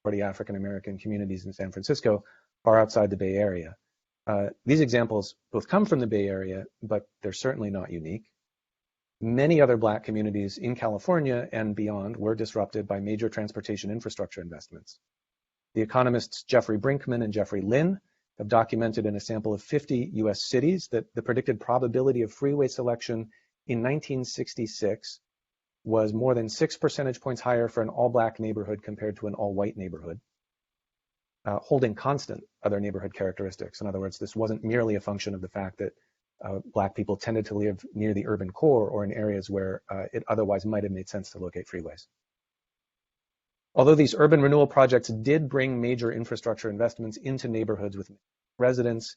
majority African-American communities in San Francisco far outside the Bay Area. These examples both come from the Bay Area, but they're certainly not unique. Many other Black communities in California and beyond were disrupted by major transportation infrastructure investments. The economists Jeffrey Brinkman and Jeffrey Lynn have documented in a sample of 50 US cities that the predicted probability of freeway selection in 1966 was more than 6 percentage points higher for an all-Black neighborhood compared to an all-white neighborhood, holding constant other neighborhood characteristics. In other words, this wasn't merely a function of the fact that Black people tended to live near the urban core or in areas where it otherwise might have made sense to locate freeways. Although these urban renewal projects did bring major infrastructure investments into neighborhoods with residents,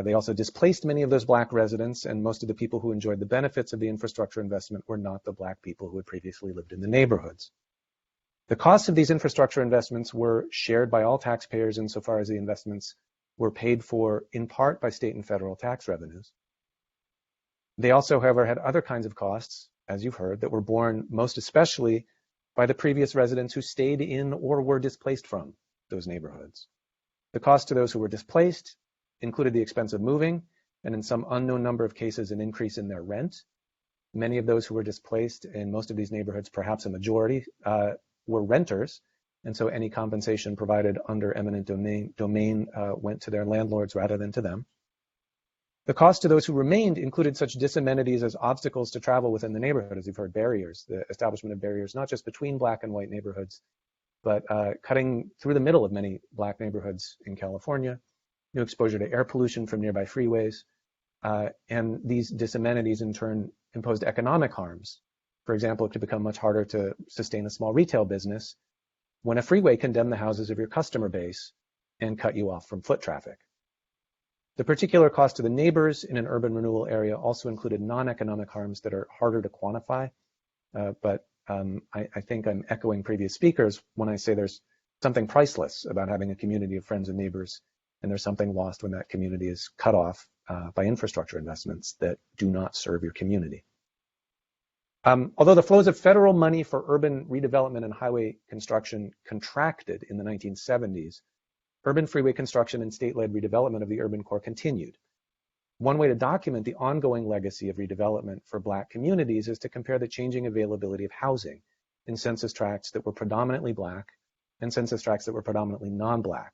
they also displaced many of those Black residents, and most of the people who enjoyed the benefits of the infrastructure investment were not the Black people who had previously lived in the neighborhoods. The costs of these infrastructure investments were shared by all taxpayers insofar as the investments were paid for in part by state and federal tax revenues. They also, however, had other kinds of costs, as you've heard, that were borne most especially by the previous residents who stayed in or were displaced from those neighborhoods. The cost to those who were displaced included the expense of moving, and in some unknown number of cases, an increase in their rent. Many of those who were displaced in most of these neighborhoods, perhaps a majority, were renters, and so any compensation provided under eminent domain went to their landlords rather than to them. The cost to those who remained included such disamenities as obstacles to travel within the neighborhood, as you've heard, barriers, the establishment of barriers, not just between Black and white neighborhoods, but cutting through the middle of many Black neighborhoods in California, new exposure to air pollution from nearby freeways, and these disamenities in turn imposed economic harms. For example, it could become much harder to sustain a small retail business when a freeway condemned the houses of your customer base and cut you off from foot traffic. The particular cost to the neighbors in an urban renewal area also included non-economic harms that are harder to quantify, but I think I'm echoing previous speakers when I say there's something priceless about having a community of friends and neighbors, and there's something lost when that community is cut off by infrastructure investments that do not serve your community. Although the flows of federal money for urban redevelopment and highway construction contracted in the 1970s, urban freeway construction and state-led redevelopment of the urban core continued. One way to document the ongoing legacy of redevelopment for Black communities is to compare the changing availability of housing in census tracts that were predominantly Black and census tracts that were predominantly non-Black.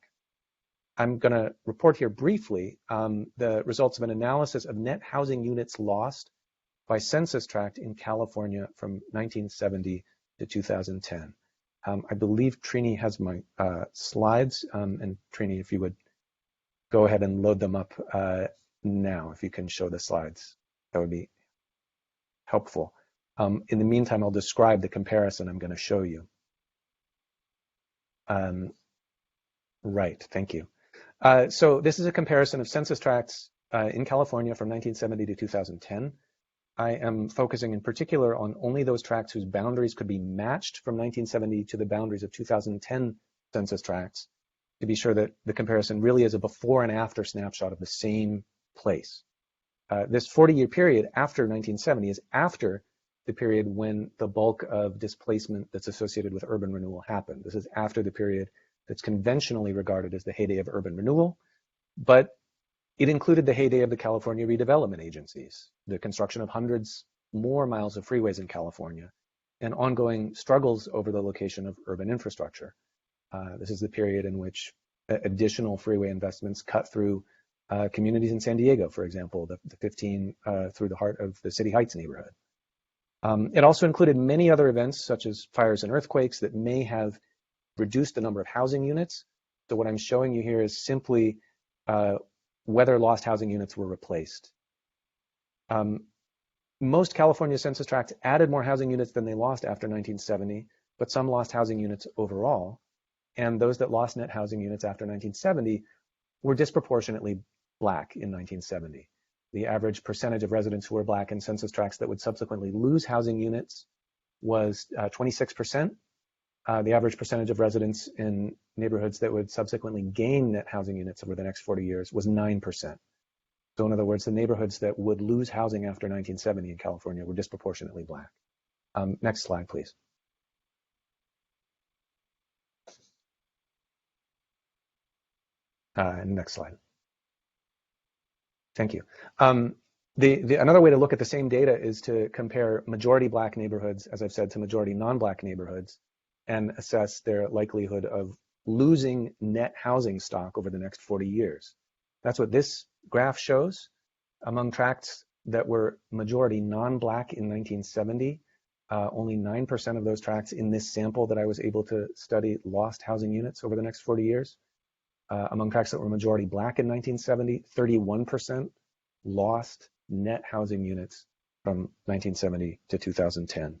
I'm going to report here briefly the results of an analysis of net housing units lost by census tract in California from 1970 to 2010. I believe Trini has my slides, and Trini, if you would go ahead and load them up now, if you can show the slides, that would be helpful. In the meantime, I'll describe the comparison I'm going to show you. Right, thank you. So this is a comparison of census tracts in California from 1970 to 2010. I am focusing in particular on only those tracts whose boundaries could be matched from 1970 to the boundaries of 2010 census tracts to be sure that the comparison really is a before and after snapshot of the same place. This 40-year period after 1970 is after the period when the bulk of displacement that's associated with urban renewal happened. This is after the period that's conventionally regarded as the heyday of urban renewal, but it included the heyday of the California redevelopment agencies, the construction of hundreds more miles of freeways in California, and ongoing struggles over the location of urban infrastructure. This is the period in which additional freeway investments cut through communities in San Diego, for example, the 15 through the heart of the City Heights neighborhood. It also included many other events, such as fires and earthquakes, that may have reduced the number of housing units. So what I'm showing you here is simply whether lost housing units were replaced. Most California census tracts added more housing units than they lost after 1970, but some lost housing units overall. And those that lost net housing units after 1970 were disproportionately Black in 1970. The average percentage of residents who were Black in census tracts that would subsequently lose housing units was 26%. The average percentage of residents in neighborhoods that would subsequently gain net housing units over the next 40 years was 9%. So in other words, the neighborhoods that would lose housing after 1970 in California were disproportionately Black. Next slide, please. Next slide. Thank you. Another way to look at the same data is to compare majority black neighborhoods, as I've said, to majority non-black neighborhoods and assess their likelihood of losing net housing stock over the next 40 years. That's what this graph shows. Among tracts that were majority non-black in 1970, only 9% of those tracts in this sample that I was able to study lost housing units over the next 40 years. Among tracts that were majority black in 1970, 31% lost net housing units from 1970 to 2010.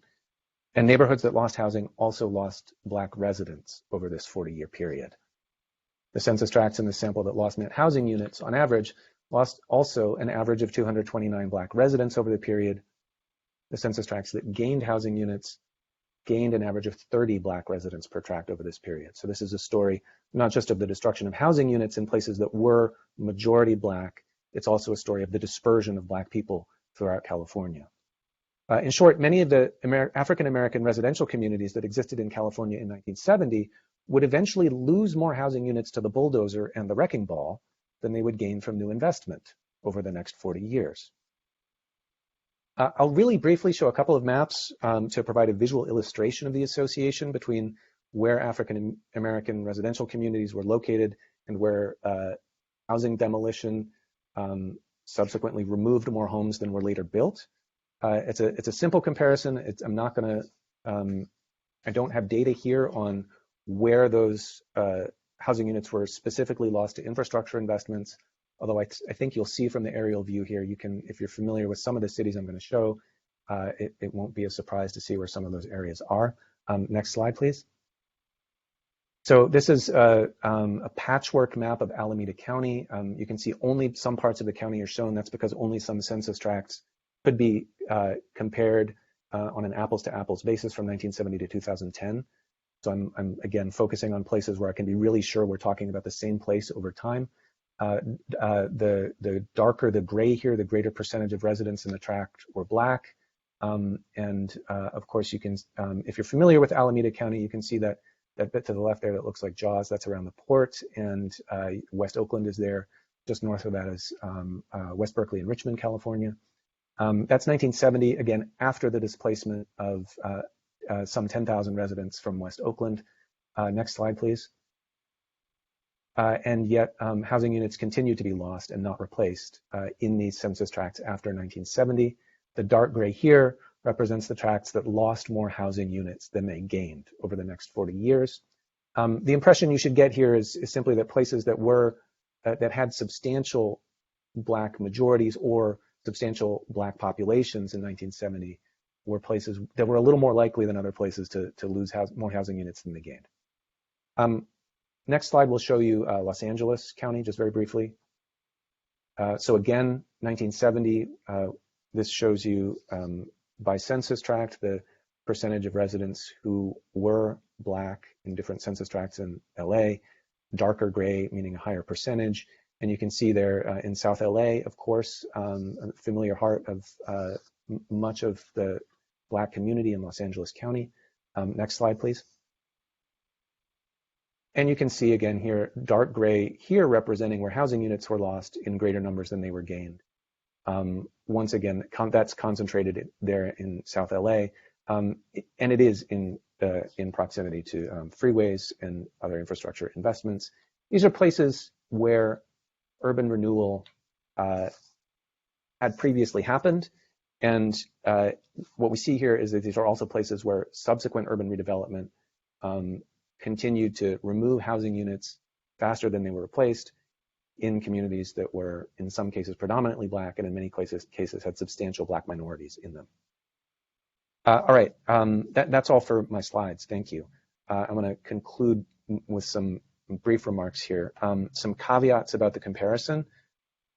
And neighborhoods that lost housing also lost black residents over this 40-year period. The census tracts in the sample that lost net housing units, on average, lost also an average of 229 black residents over the period. The census tracts that gained housing units gained an average of 30 black residents per tract over this period. So this is a story not just of the destruction of housing units in places that were majority black, it's also a story of the dispersion of black people throughout California. In short, many of the African-American residential communities that existed in California in 1970 would eventually lose more housing units to the bulldozer and the wrecking ball than they would gain from new investment over the next 40 years. I'll really briefly show a couple of maps to provide a visual illustration of the association between where African-American residential communities were located and where housing demolition subsequently removed more homes than were later built. It's a simple comparison. I don't have data here on where those housing units were specifically lost to infrastructure investments. Although I think you'll see from the aerial view here, you can, if you're familiar with some of the cities I'm going to show, it won't be a surprise to see where some of those areas are. Next slide, please. So this is a patchwork map of Alameda County. You can see only some parts of the county are shown. That's because only some census tracts could be compared on an apples to apples basis from 1970 to 2010. So I'm again focusing on places where I can be really sure we're talking about the same place over time. The darker the gray here, the greater percentage of residents in the tract were black. Of course, you can, if you're familiar with Alameda County, you can see that bit to the left there that looks like Jaws, that's around the port, and West Oakland is there. Just north of that is West Berkeley and Richmond, California. That's 1970, again, after the displacement of some 10,000 residents from West Oakland. Next slide, please. And yet housing units continue to be lost and not replaced in these census tracts after 1970. The dark gray here represents the tracts that lost more housing units than they gained over the next 40 years. The impression you should get here is simply that places that that had substantial black majorities or substantial black populations in 1970 were places that were a little more likely than other places to lose more housing units than they gained. Next slide will show you Los Angeles County, just very briefly. So again, 1970, this shows you by census tract the percentage of residents who were black in different census tracts in LA, darker gray meaning a higher percentage. And you can see there in South LA, of course, a familiar heart of much of the black community in Los Angeles County. Next slide, please. And you can see again here, dark gray here representing where housing units were lost in greater numbers than they were gained. Once again, that's concentrated there in South LA, and it is in proximity to freeways and other infrastructure investments. These are places where urban renewal had previously happened, and what we see here is that these are also places where subsequent urban redevelopment continued to remove housing units faster than they were replaced in communities that were, in some cases, predominantly black, and in many cases had substantial black minorities in them. All right, that's all for my slides. Thank you. I'm going to conclude with some brief remarks here. Some caveats about the comparison.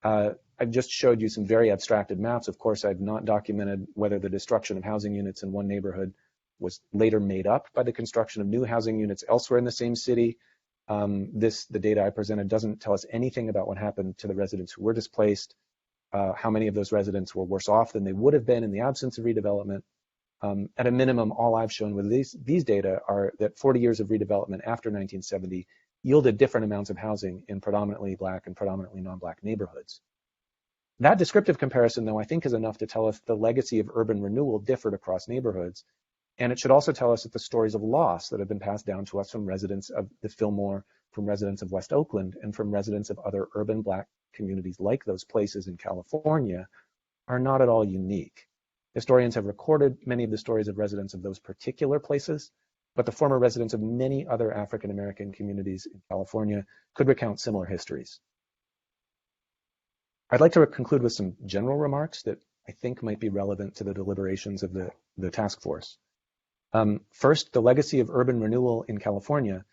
I've just showed you some very abstracted maps. Of course, I've not documented whether the destruction of housing units in one neighborhood was later made up by the construction of new housing units elsewhere in the same city. The data I presented doesn't tell us anything about what happened to the residents who were displaced, how many of those residents were worse off than they would have been in the absence of redevelopment. At a minimum, all I've shown with these data are that 40 years of redevelopment after 1970 yielded different amounts of housing in predominantly Black and predominantly non-Black neighborhoods. That descriptive comparison, though, I think is enough to tell us the legacy of urban renewal differed across neighborhoods. And it should also tell us that the stories of loss that have been passed down to us from residents of the Fillmore, from residents of West Oakland, and from residents of other urban Black communities like those places in California are not at all unique. Historians have recorded many of the stories of residents of those particular places, but the former residents of many other African American communities in California could recount similar histories. I'd like to conclude with some general remarks that I think might be relevant to the deliberations of the task force. First, the legacy of urban renewal in California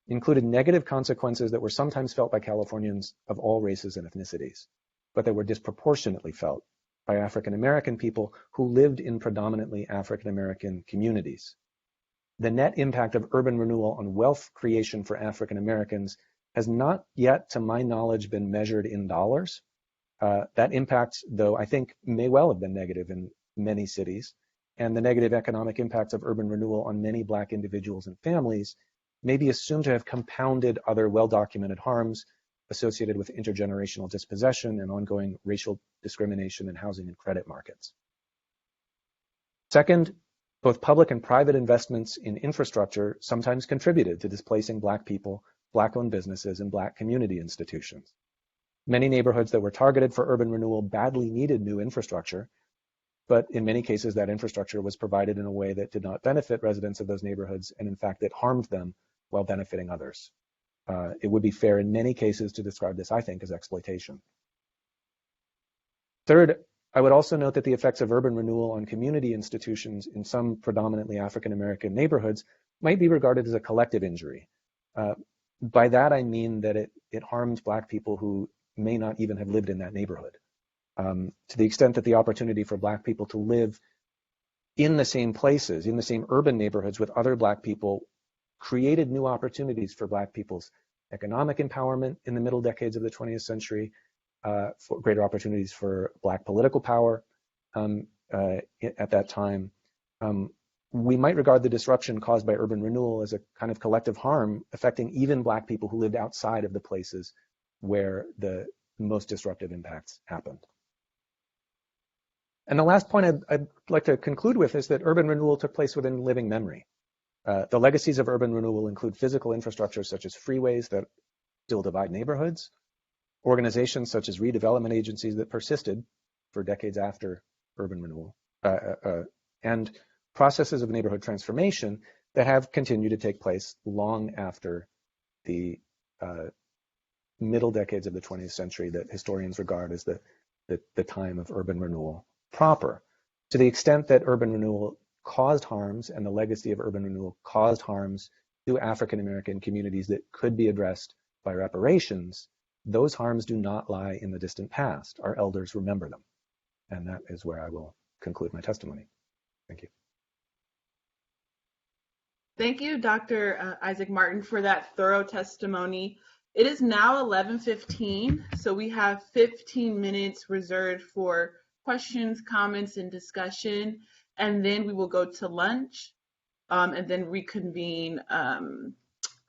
included negative consequences that were sometimes felt by Californians of all races and ethnicities, but that were disproportionately felt by African American people who lived in predominantly African American communities. The net impact of urban renewal on wealth creation for African Americans has not yet, to my knowledge, been measured in dollars. That impact, though, I think may well have been negative in many cities, and the negative economic impacts of urban renewal on many Black individuals and families may be assumed to have compounded other well-documented harms associated with intergenerational dispossession and ongoing racial discrimination in housing and credit markets. Second, both public and private investments in infrastructure sometimes contributed to displacing Black people, Black-owned businesses, and Black community institutions. Many neighborhoods that were targeted for urban renewal badly needed new infrastructure, but in many cases that infrastructure was provided in a way that did not benefit residents of those neighborhoods, and in fact, it harmed them while benefiting others. It would be fair in many cases to describe this, I think, as exploitation. Third, I would also note that the effects of urban renewal on community institutions in some predominantly African American neighborhoods might be regarded as a collective injury. By that, I mean that it harmed Black people who may not even have lived in that neighborhood. To the extent that the opportunity for Black people to live in the same places, in the same urban neighborhoods with other Black people, created new opportunities for Black people's economic empowerment in the middle decades of the 20th century, for greater opportunities for Black political power at that time. We might regard the disruption caused by urban renewal as a kind of collective harm affecting even Black people who lived outside of the places where the most disruptive impacts happened. And the last point I'd like to conclude with is that urban renewal took place within living memory. The legacies of urban renewal include physical infrastructure such as freeways that still divide neighborhoods, organizations such as redevelopment agencies that persisted for decades after urban renewal, and processes of neighborhood transformation that have continued to take place long after the middle decades of the 20th century that historians regard as the time of urban renewal proper. To the extent that urban renewal caused harms and the legacy of urban renewal caused harms to African American communities that could be addressed by reparations, those harms do not lie in the distant past. Our elders remember them. And that is where I will conclude my testimony. Thank you. Thank you, Dr. Isaac Martin, for that thorough testimony. It is now 11:15, so we have 15 minutes reserved for questions, comments, and discussion, and then we will go to lunch and then reconvene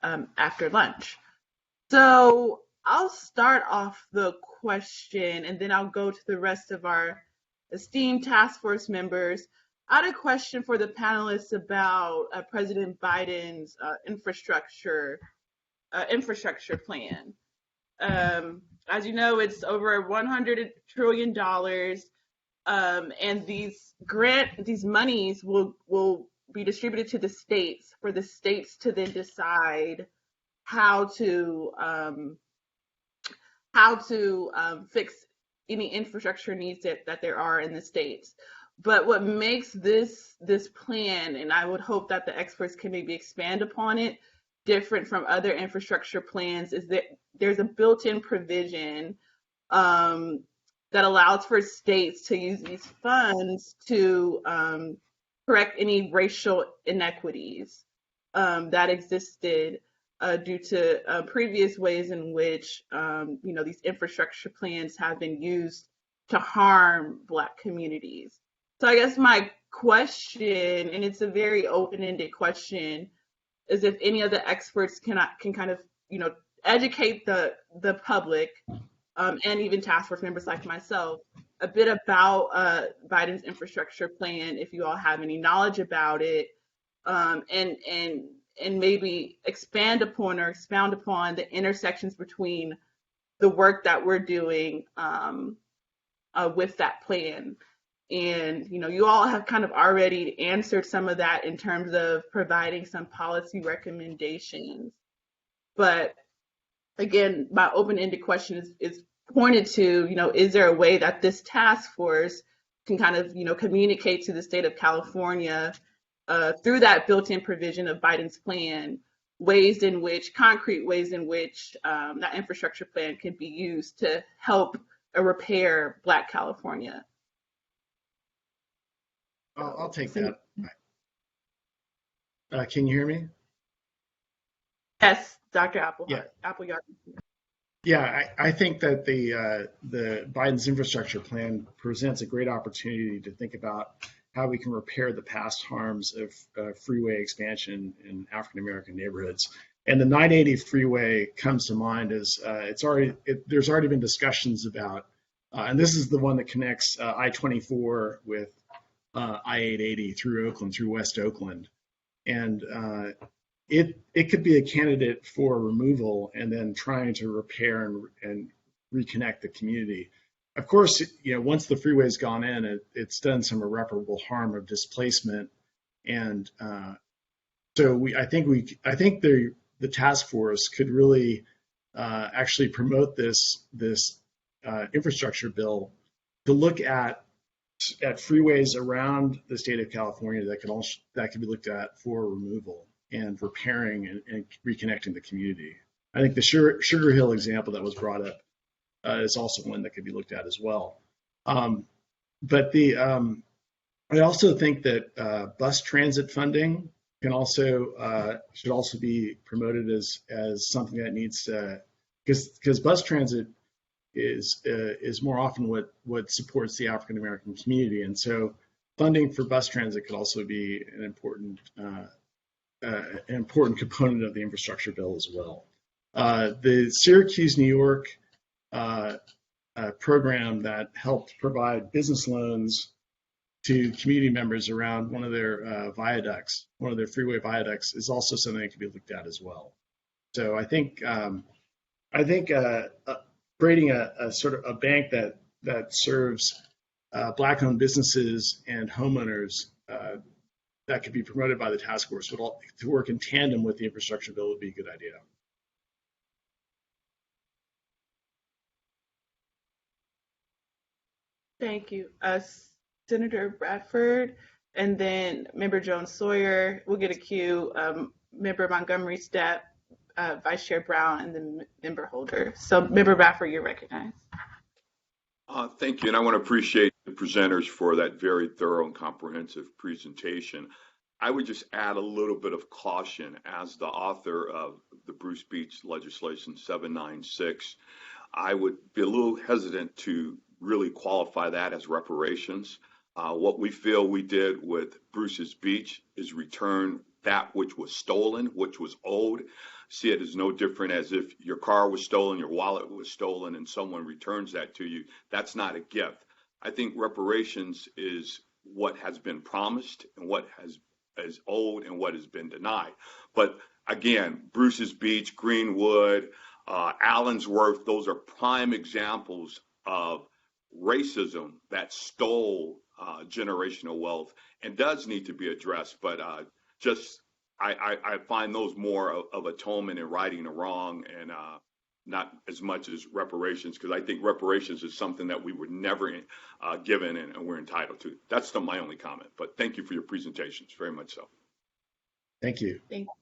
after lunch. So I'll start off the question and then I'll go to the rest of our esteemed task force members. I had a question for the panelists about President Biden's infrastructure plan. As you know, it's over $100 trillion, and these monies will be distributed to the states for the states to then decide how to fix any infrastructure needs that there are in the states. But what makes this plan, and I would hope that the experts can maybe expand upon it, different from other infrastructure plans, is that there's a built-in provision that allows for states to use these funds to correct any racial inequities that existed due to previous ways in which these infrastructure plans have been used to harm Black communities. So I guess my question, and it's a very open-ended question, is if any of the experts can kind of educate the public, and even task force members like myself a bit about Biden's infrastructure plan, if you all have any knowledge about it, and maybe expand upon or expound upon the intersections between the work that we're doing with that plan. And you all have kind of already answered some of that in terms of providing some policy recommendations. But again, my open-ended question is pointed to, is there a way that this task force can kind of, communicate to the state of California through that built-in provision of Biden's plan, concrete ways in which that infrastructure plan can be used to help repair Black California? I'll take that. Can you hear me? Yes, Dr. Appleyard. Yeah. Appleyard. Yeah, I think that the Biden's infrastructure plan presents a great opportunity to think about how we can repair the past harms of freeway expansion in African American neighborhoods. And the 980 freeway comes to mind as there's already been discussions about, and this is the one that connects I-24 with I-880 through Oakland, through West Oakland. And it could be a candidate for removal and then trying to repair and reconnect the community. Of course, once the freeway's gone in, it's done some irreparable harm of displacement. And so I think the task force could really actually promote this infrastructure bill to look at freeways around the state of California that could be looked at for removal and repairing and reconnecting the community. I think the Sugar Hill example that was brought up is also one that could be looked at as well. But I also think that bus transit funding should also be promoted as something that needs to, because bus transit is more often what supports the African American community, and so funding for bus transit could also be an important component of the infrastructure bill as well. The Syracuse, New York program that helped provide business loans to community members around one of their viaducts, one of their freeway viaducts, is also something that can be looked at as well. So I think creating a sort of a bank that serves Black-owned businesses and homeowners that could be promoted by the task force to work in tandem with the infrastructure bill would be a good idea. Thank you. Senator Bradford, and then Member Jones-Sawyer. We'll get a cue. Member Montgomery Steppe, Vice Chair Brown, and then Member Holder. So Member Bradford, you're recognized. Thank you, and I want to appreciate the presenters for that very thorough and comprehensive presentation. I would just add a little bit of caution as the author of the Bruce Beach legislation 796. I would be a little hesitant to really qualify that as reparations. What we feel we did with Bruce's Beach is return that which was stolen, which was owed. See it as no different as if your car was stolen, your wallet was stolen, and someone returns that to you. That's not a gift. I think reparations is what has been promised and what is owed and what has been denied. But again, Bruce's Beach, Greenwood, Allensworth, those are prime examples of racism that stole generational wealth and does need to be addressed. But I find those more of atonement and righting a wrong and not as much as reparations, because I think reparations is something that we were never given and we're entitled to. That's my only comment. But thank you for your presentations, very much so. Thank you. Thank you.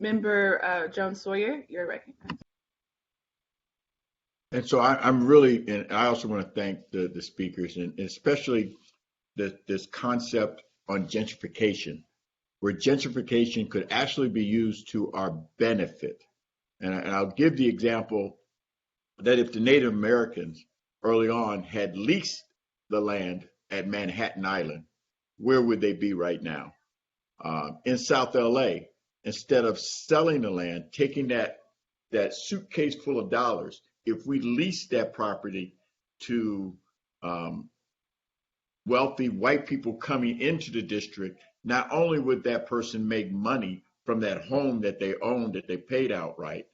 Member Jones-Sawyer, you're recognized. And so I'm really, and I also want to thank the speakers, and especially this concept on gentrification, where gentrification could actually be used to our benefit. And I'll give the example that if the Native Americans early on had leased the land at Manhattan Island, where would they be right now? In South LA, instead of selling the land, taking that that suitcase full of dollars, if we lease that property to wealthy white people coming into the district, not only would that person make money from that home that they own, that they paid outright,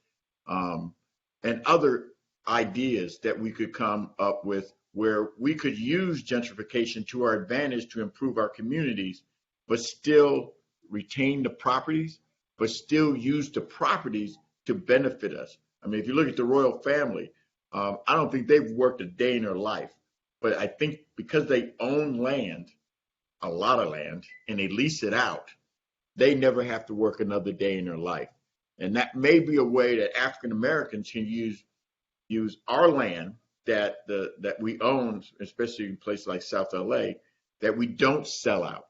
and other ideas that we could come up with where we could use gentrification to our advantage to improve our communities, but still retain the properties, but still use the properties to benefit us. I mean, if you look at the royal family, I don't think they've worked a day in their life, but I think because they own land, a lot of land, and they lease it out, they never have to work another day in their life. And that may be a way that African Americans can use our land that we own, especially in places like South LA, that we don't sell out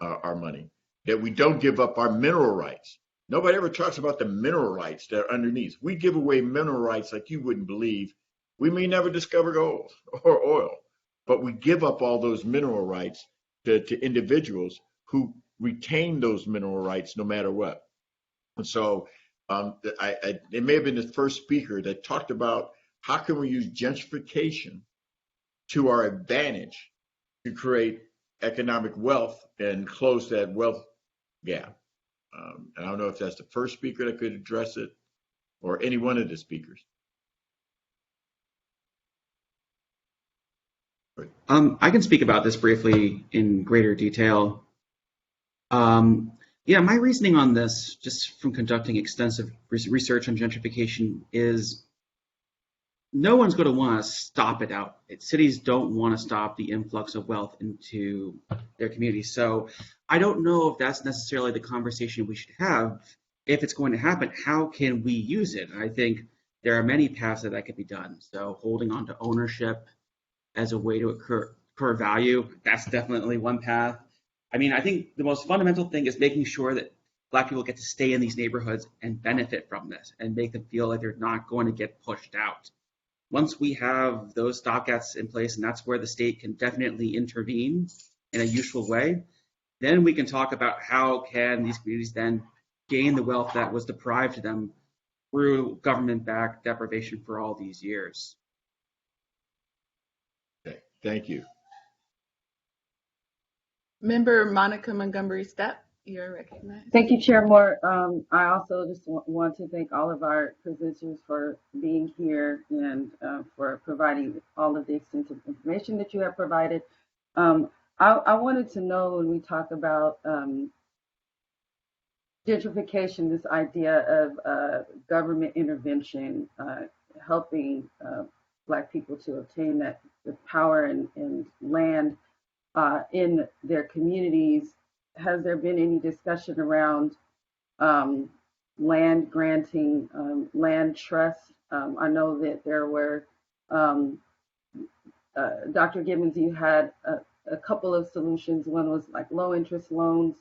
our money, that we don't give up our mineral rights. Nobody ever talks about the mineral rights that are underneath. We give away mineral rights like you wouldn't believe. We may never discover gold or oil, but we give up all those mineral rights to individuals who retain those mineral rights no matter what. And so it may have been the first speaker that talked about how can we use gentrification to our advantage to create economic wealth and close that wealth gap. I don't know if that's the first speaker that could address it or any one of the speakers. I can speak about this briefly in greater detail. Yeah, my reasoning on this, just from conducting extensive research on gentrification, is no one's going to want to stop it out. Cities don't want to stop the influx of wealth into their communities. So I don't know if that's necessarily the conversation we should have. If it's going to happen, how can we use it? And I think there are many paths that could be done. So holding on to ownership as a way to accrue value, that's definitely one path. I mean, I think the most fundamental thing is making sure that Black people get to stay in these neighborhoods and benefit from this and make them feel like they're not going to get pushed out. Once we have those stopgaps in place, and that's where the state can definitely intervene in a useful way, then we can talk about how can these communities then gain the wealth that was deprived to them through government-backed deprivation for all these years. Okay, thank you. Member Monica Montgomery Stepp, you're recognized. Thank you, Chair Moore. I also just want to thank all of our presenters for being here and for providing all of the extensive information that you have provided. I wanted to know, when we talk about gentrification, this idea of government intervention helping Black people to obtain that the power and land in their communities. Has there been any discussion around land granting, land trust? I know that there were, Dr. Gibbons, you had a couple of solutions. One was like low interest loans,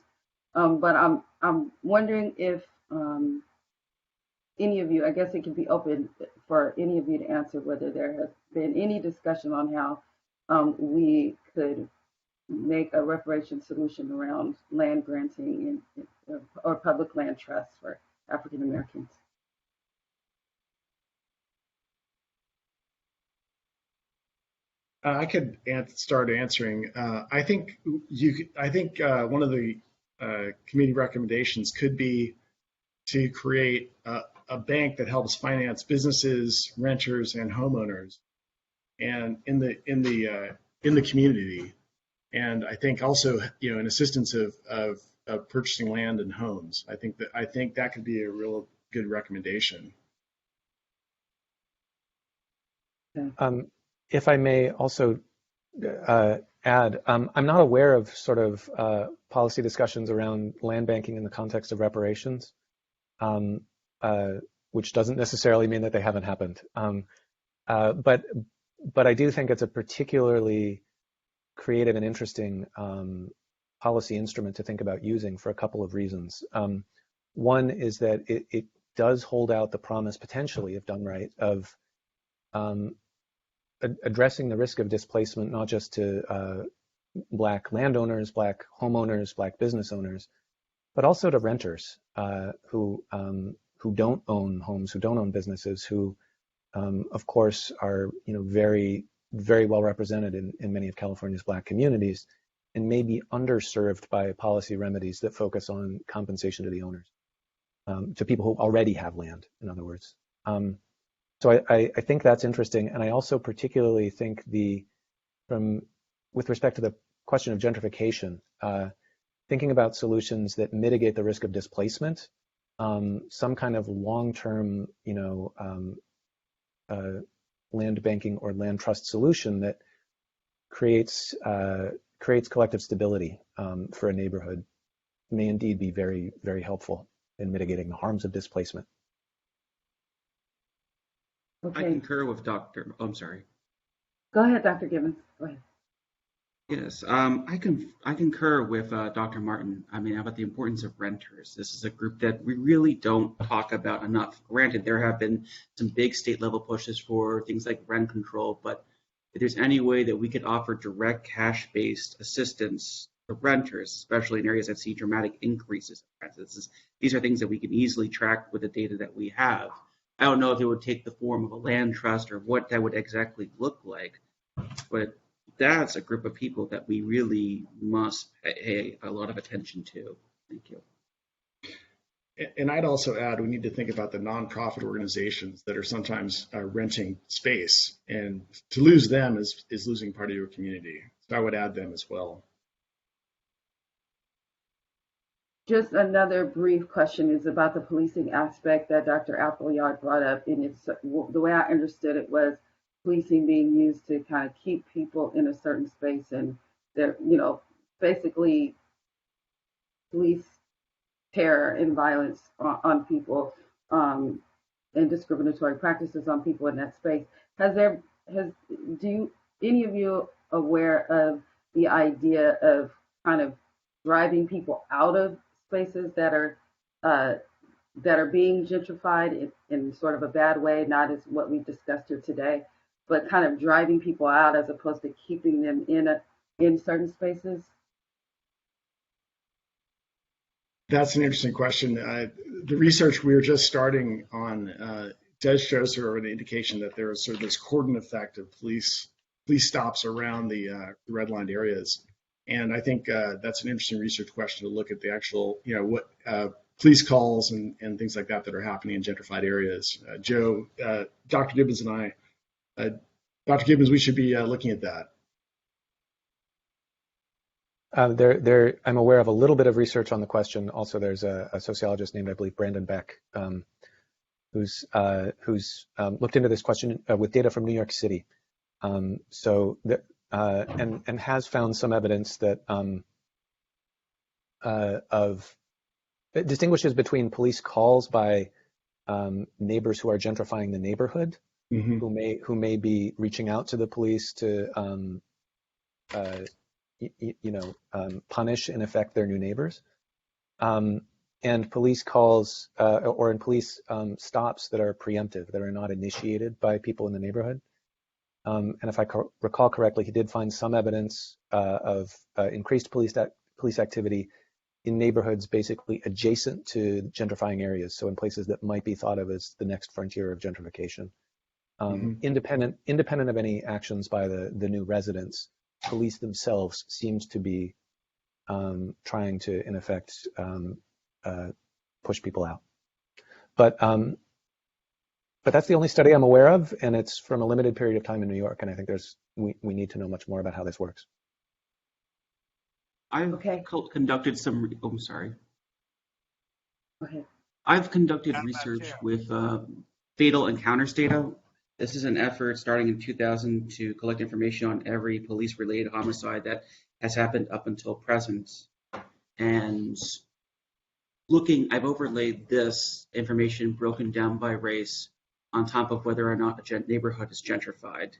but I'm wondering if any of you, I guess it could be open for any of you to answer whether there has been any discussion on how we could make a reparation solution around land granting or public land trusts for African Americans. I could start answering. I think one of the committee recommendations could be to create a bank that helps finance businesses, renters, and homeowners, and in the community. And I think also, an assistance of purchasing land and homes. I think that could be a real good recommendation. If I may also add, I'm not aware of sort of policy discussions around land banking in the context of reparations, which doesn't necessarily mean that they haven't happened. But I do think it's a particularly creative and interesting policy instrument to think about using for a couple of reasons. One is that it does hold out the promise, potentially, if done right, of addressing the risk of displacement, not just to Black landowners, Black homeowners, Black business owners, but also to renters who who don't own homes, who don't own businesses, who, of course, are very, very well represented in many of California's Black communities, and may be underserved by policy remedies that focus on compensation to the owners, to people who already have land, in other words. So I think that's interesting, and I also particularly think with respect to the question of gentrification, thinking about solutions that mitigate the risk of displacement, some kind of long-term, land banking or land trust solution that creates collective stability for a neighborhood may indeed be very, very helpful in mitigating the harms of displacement. I concur with Dr. I'm sorry. Go ahead, Dr. Gibbons. Go ahead. Yes, I concur with Dr. Martin. I mean, about the importance of renters. This is a group that we really don't talk about enough. Granted, there have been some big state level pushes for things like rent control, but if there's any way that we could offer direct cash-based assistance to renters, especially in areas that see dramatic increases in rents, these are things that we can easily track with the data that we have. I don't know if it would take the form of a land trust or what that would exactly look like, but that's a group of people that we really must pay a lot of attention to. Thank you. And I'd also add, we need to think about the nonprofit organizations that are sometimes renting space, and to lose them is losing part of your community. So I would add them as well. Just another brief question is about the policing aspect that Dr. Appleyard brought up. And the way I understood it was policing being used to kind of keep people in a certain space, and they're, basically police terror and violence on people, and discriminatory practices on people in that space. Any of you aware of the idea of kind of driving people out of spaces that are being gentrified in sort of a bad way, not as what we've discussed here today, but kind of driving people out as opposed to keeping them in certain spaces? That's an interesting question. The research we were just starting on does show sort of an indication that there is sort of this cordon effect of police stops around the redlined areas. And I think that's an interesting research question to look at the actual, what police calls and things like that are happening in gentrified areas. Joe, Dr. Gibbons and I, Dr. Gibbons, we should be looking at that. I'm aware of a little bit of research on the question. Also, there's a sociologist named, I believe, Brandon Beck, who's looked into this question with data from New York City. And has found some evidence that it distinguishes between police calls by neighbors who are gentrifying the neighborhood, mm-hmm. who may be reaching out to the police to punish in effect their new neighbors, and police calls or in police stops that are preemptive, that are not initiated by people in the neighborhood. And if I recall correctly, he did find some evidence of increased police activity in neighborhoods basically adjacent to gentrifying areas, so in places that might be thought of as the next frontier of gentrification. Mm-hmm. Independent of any actions by the new residents, police themselves seems to be trying to, in effect, push people out. But that's the only study I'm aware of, and it's from a limited period of time in New York, and I think we need to know much more about how this works. I've conducted some. Oh, I'm sorry. Go ahead. I've conducted research with fatal encounters data. This is an effort starting in 2000 to collect information on every police-related homicide that has happened up until present. And I've overlaid this information broken down by race on top of whether or not a neighborhood is gentrified.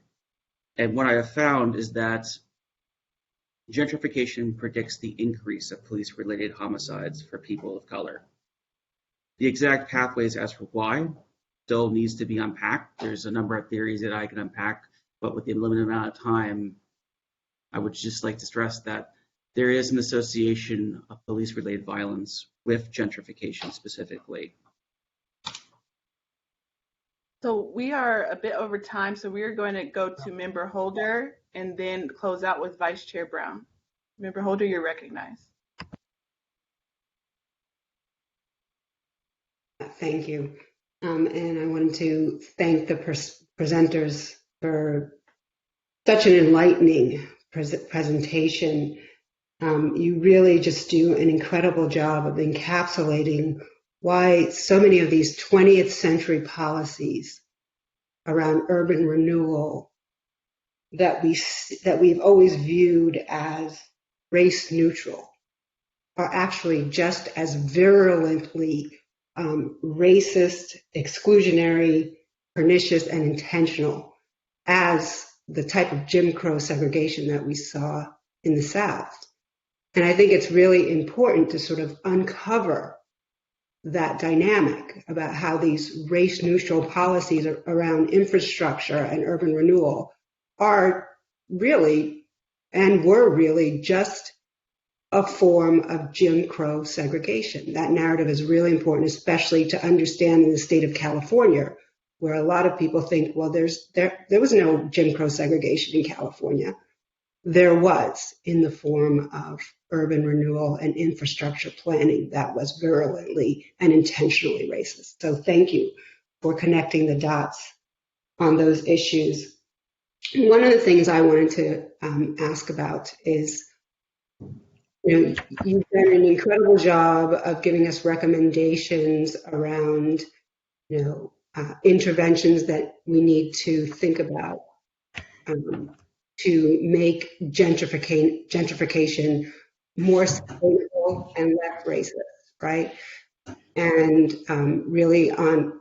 And what I have found is that gentrification predicts the increase of police-related homicides for people of color. The exact pathways as for why still needs to be unpacked. There's a number of theories that I can unpack, but with the limited amount of time, I would just like to stress that there is an association of police-related violence with gentrification specifically. So we are a bit over time, so we are going to go to Member Holder and then close out with Vice Chair Brown. Member Holder, you're recognized. Thank you. And I wanted to thank the presenters for such an enlightening presentation. You really just do an incredible job of encapsulating why so many of these 20th century policies around urban renewal that we've always viewed as race neutral are actually just as virulently racist, exclusionary, pernicious, and intentional as the type of Jim Crow segregation that we saw in the South. And I think it's really important to sort of uncover that dynamic about how these race neutral policies around infrastructure and urban renewal are really and were really just a form of Jim Crow segregation. That narrative is really important, especially to understand in the state of California, where a lot of people think, well, there was no Jim Crow segregation in California. There was, in the form of urban renewal and infrastructure planning that was virulently and intentionally racist. So thank you for connecting the dots on those issues. One of the things I wanted to ask about is, you've done an incredible job of giving us recommendations around, interventions that we need to think about to make gentrification more sustainable and less racist, right? And really on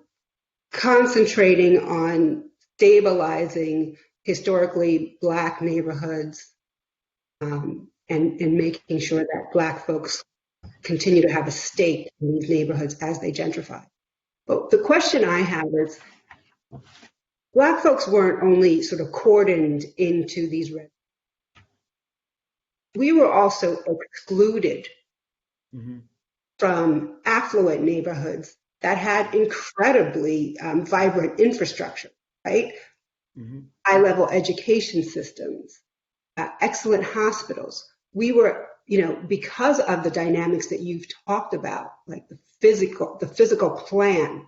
concentrating on stabilizing historically Black neighborhoods and making sure that Black folks continue to have a stake in these neighborhoods as they gentrify. But the question I have is, Black folks weren't only sort of cordoned into these red. We were also excluded from affluent neighborhoods that had incredibly vibrant infrastructure, right? High-level education systems, excellent hospitals. We were, because of the dynamics that you've talked about, like the physical plan,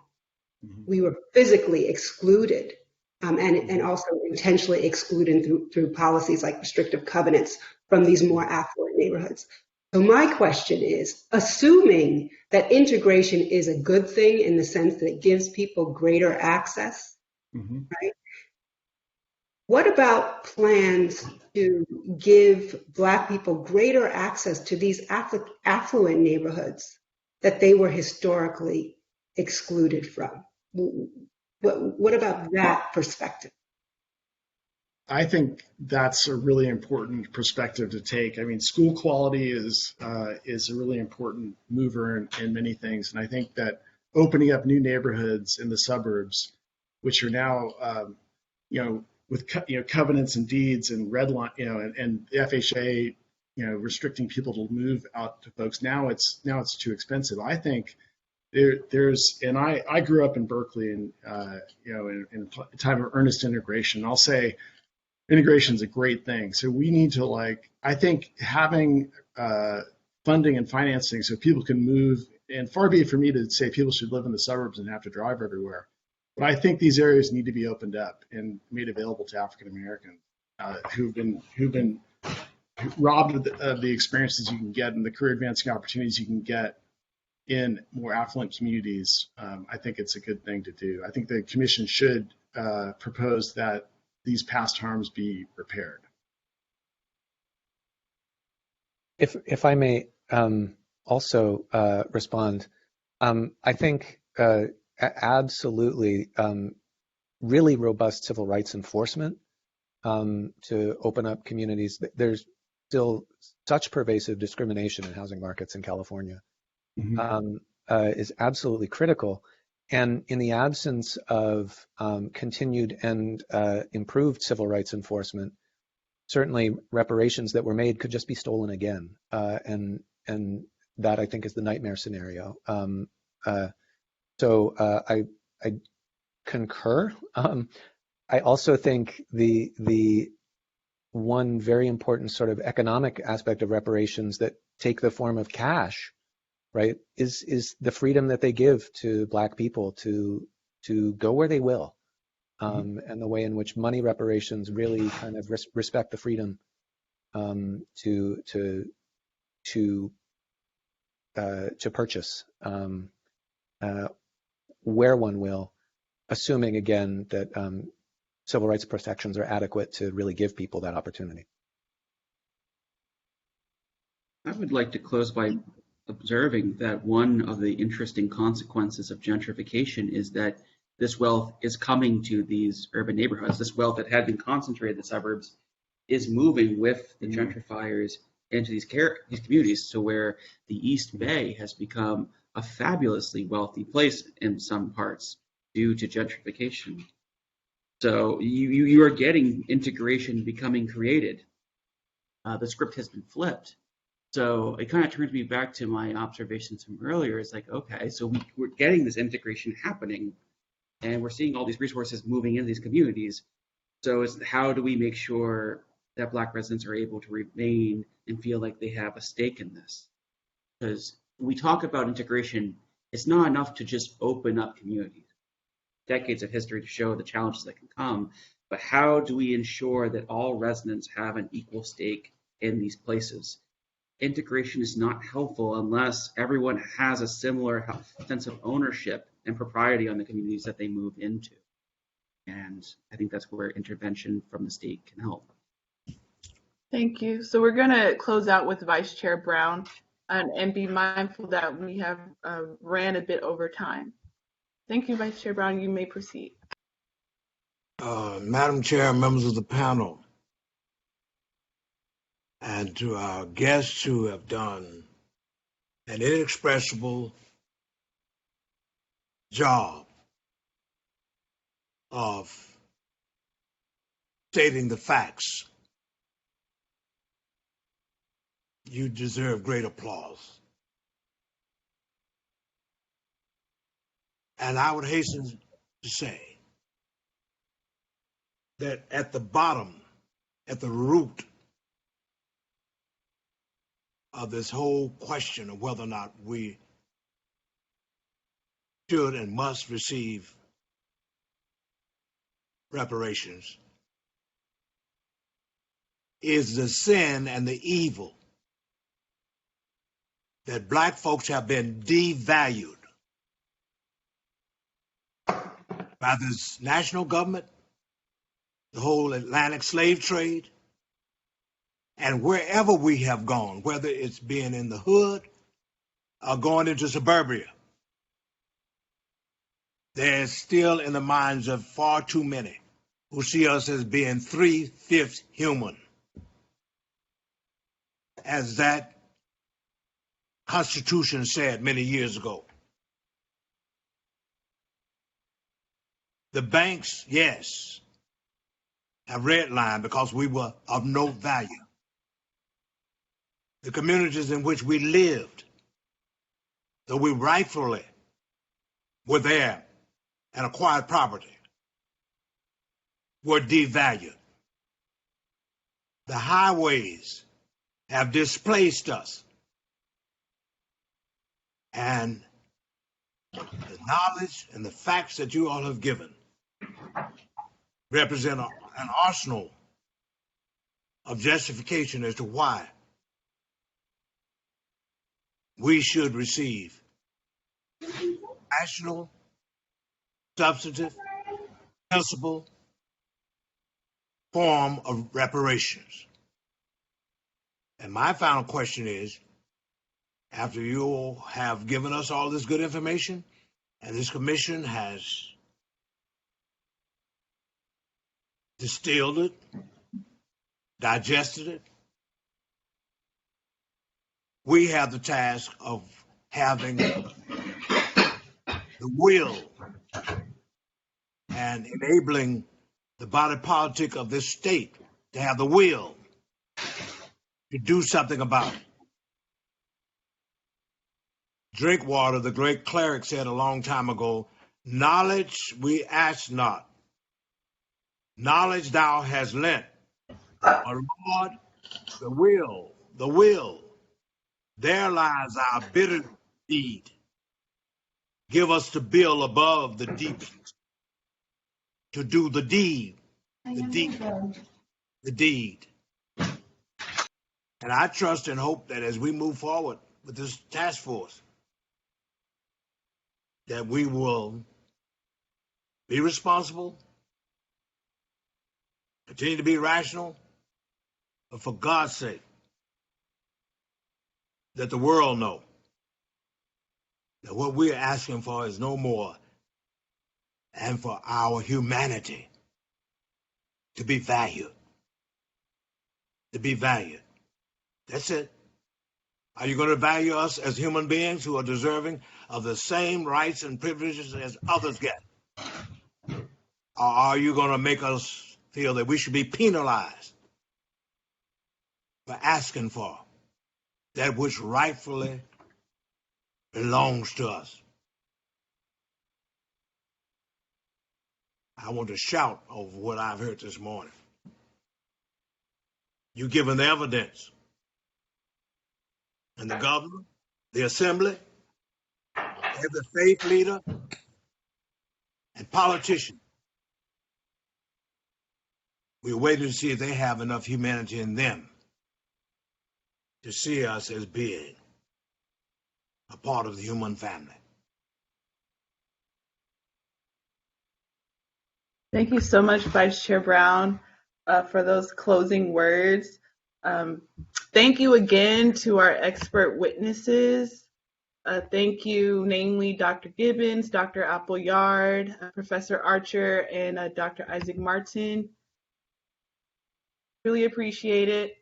we were physically excluded. And also intentionally excluded through policies like restrictive covenants from these more affluent neighborhoods. So my question is, assuming that integration is a good thing in the sense that it gives people greater access, right? What about plans to give Black people greater access to these affluent neighborhoods that they were historically excluded from? What about that perspective? I think that's a really important perspective to take. I mean, school quality is a really important mover in many things, and I think that opening up new neighborhoods in the suburbs, which are now, with covenants and deeds and red line, and the FHA, restricting people to move out to folks. Now it's too expensive. I think. And I grew up in Berkeley and, in a time of earnest integration. I'll say integration is a great thing. So we need to I think having funding and financing so people can move, and far be it for me to say people should live in the suburbs and have to drive everywhere. But I think these areas need to be opened up and made available to African Americans who've been robbed of the experiences you can get and the career advancing opportunities you can get in more affluent communities. I think it's a good thing to do. I think the commission should propose that these past harms be repaired. If I may also respond, I think absolutely really robust civil rights enforcement to open up communities. There's still such pervasive discrimination in housing markets in California. Is absolutely critical. And in the absence of continued and improved civil rights enforcement, certainly reparations that were made could just be stolen again. And that, I think, is the nightmare scenario. So I concur. I also think the one very important sort of economic aspect of reparations that take the form of cash, right, is the freedom that they give to Black people to go where they will, and the way in which money reparations really kind of respect the freedom to purchase where one will, assuming again that civil rights protections are adequate to really give people that opportunity. I would like to close by observing that one of the interesting consequences of gentrification is that this wealth is coming to these urban neighborhoods. This wealth that had been concentrated in the suburbs is moving with the gentrifiers into these communities, to where the East Bay has become a fabulously wealthy place in some parts due to gentrification. So you are getting integration becoming created. The script has been flipped. So it kind of turns me back to my observations from earlier. It's like, okay, so we're getting this integration happening, and we're seeing all these resources moving in these communities. So it's how do we make sure that Black residents are able to remain and feel like they have a stake in this? Because when we talk about integration, it's not enough to just open up communities. Decades of history to show the challenges that can come, but how do we ensure that all residents have an equal stake in these places? Integration is not helpful unless everyone has a similar sense of ownership and propriety on the communities that they move into. And I think that's where intervention from the state can help. Thank you. So we're going to close out with Vice Chair Brown and be mindful that we have ran a bit over time. Thank you, Vice Chair Brown. You may proceed. Madam Chair, members of the panel, and to our guests who have done an inexpressible job of stating the facts, you deserve great applause. And I would hasten to say that at the bottom, at the root of this whole question of whether or not we should and must receive reparations is the sin and the evil that Black folks have been devalued by this national government, the whole Atlantic slave trade, and wherever we have gone, whether it's being in the hood or going into suburbia, there's still in the minds of far too many who see us as being 3/5 human. As that Constitution said many years ago. The banks, yes, have redlined because we were of no value. The communities in which we lived, though we rightfully were there and acquired property, were devalued. The highways have displaced us. And the knowledge and the facts that you all have given represent an arsenal of justification as to why we should receive national, substantive, principle form of reparations. And my final question is, after you all have given us all this good information, and this commission has distilled it, digested it, we have the task of having the will and enabling the body politic of this state to have the will to do something about it. Drinkwater, the great cleric, said a long time ago, Knowledge we ask not. Knowledge thou hast lent. But Lord, the will, there lies our bitter deed. Give us the bill above the deep to do the deed, the deed. And I trust and hope that as we move forward with this task force, that we will be responsible, continue to be rational, but for God's sake, that the world know that what we're asking for is no more and for our humanity to be valued, to be valued. That's it. Are you going to value us as human beings who are deserving of the same rights and privileges as others get? Or are you going to make us feel that we should be penalized for asking for that which rightfully belongs to us? I want to shout over what I've heard this morning. You've given the evidence. And the governor, the assembly, every faith leader, and politician. We're waiting to see if they have enough humanity in them to see us as being a part of the human family. Thank you so much, Vice Chair Brown, for those closing words. Thank you again to our expert witnesses. Thank you, namely Dr. Gibbons, Dr. Appleyard, Professor Archer, and Dr. Isaac Martin. Really appreciate it.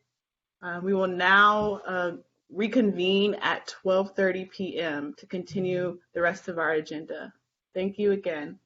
We will now reconvene at 12:30 p.m. to continue the rest of our agenda. Thank you again.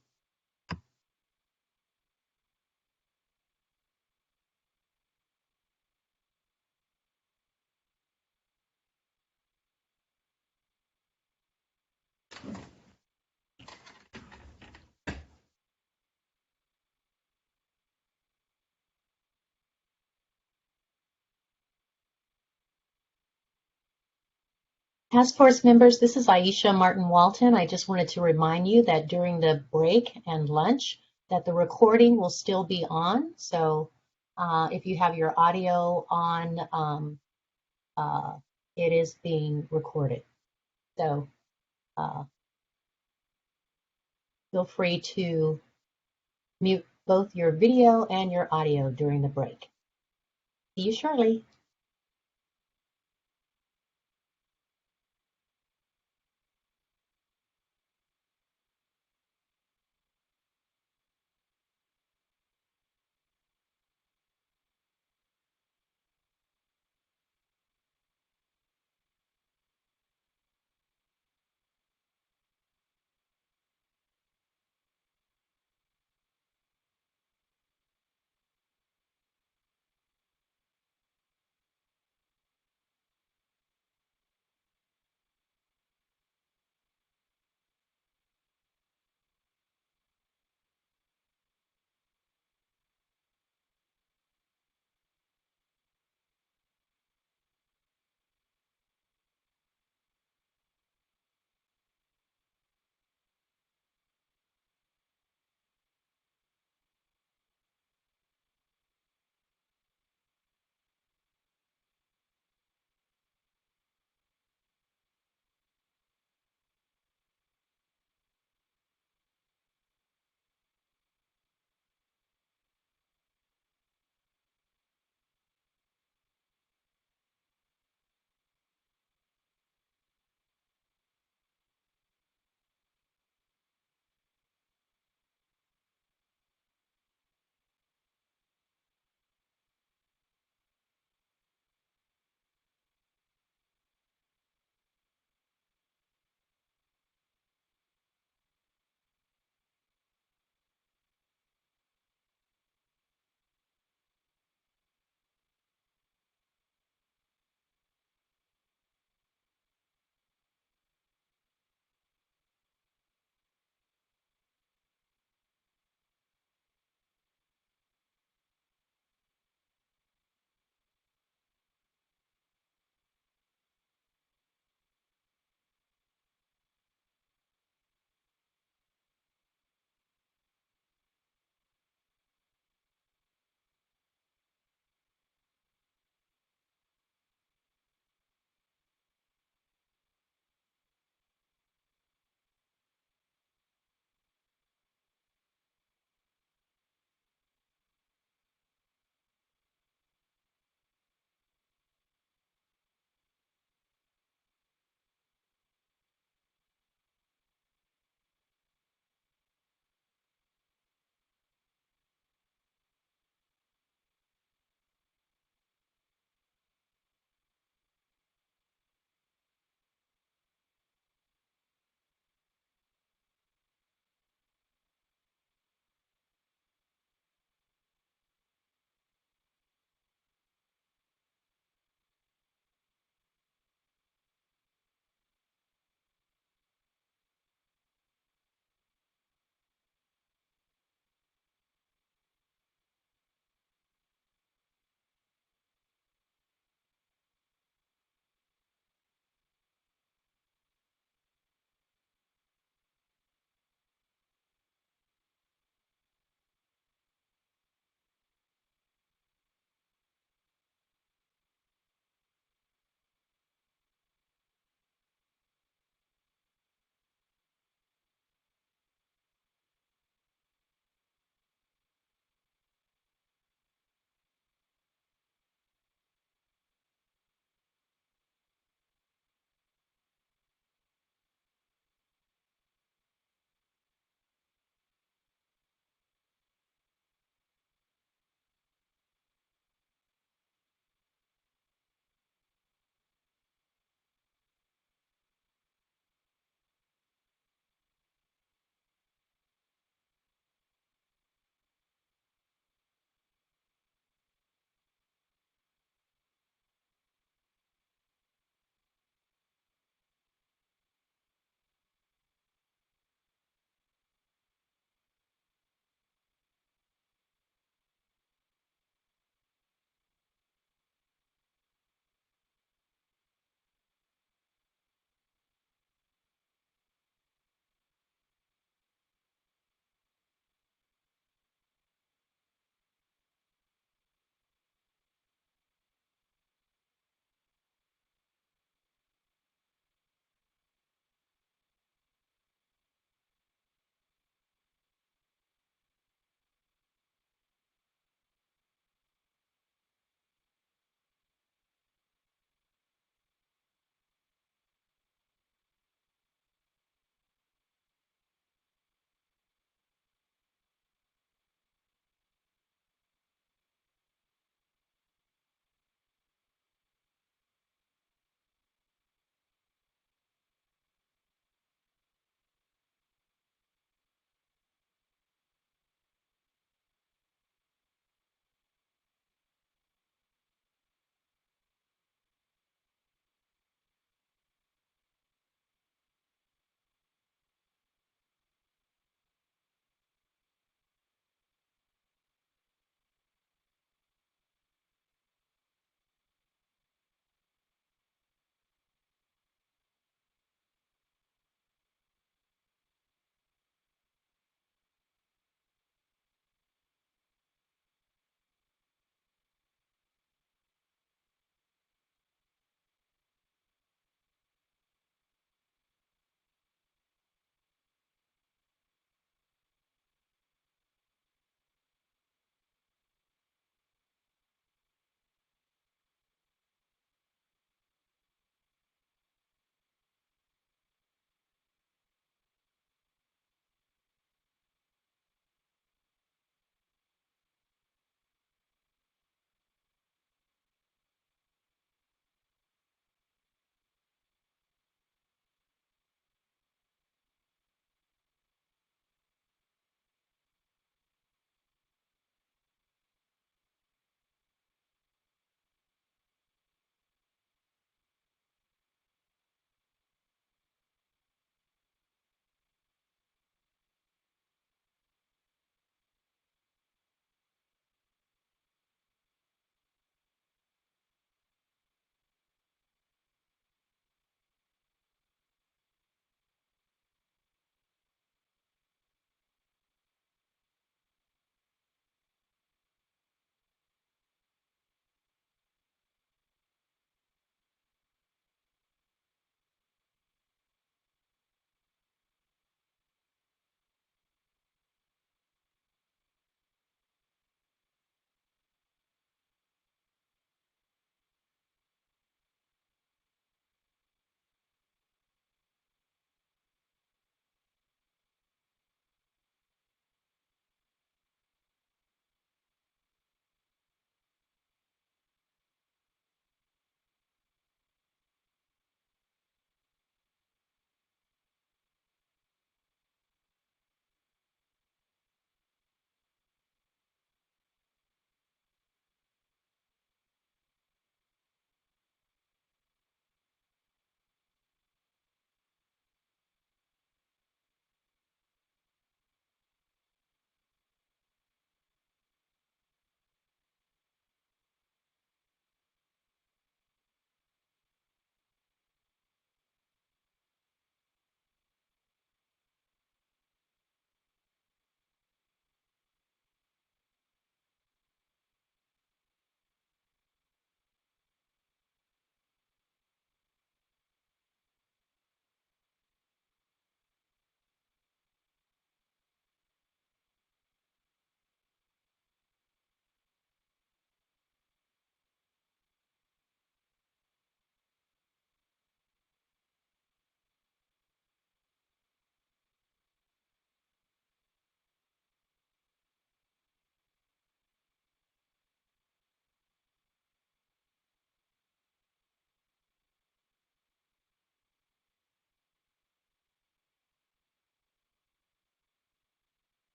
Task Force members, this is Aisha Martin Walton. I just wanted to remind you that during the break and lunch that the recording will still be on. So if you have your audio on, it is being recorded. So feel free to mute both your video and your audio during the break. See you shortly.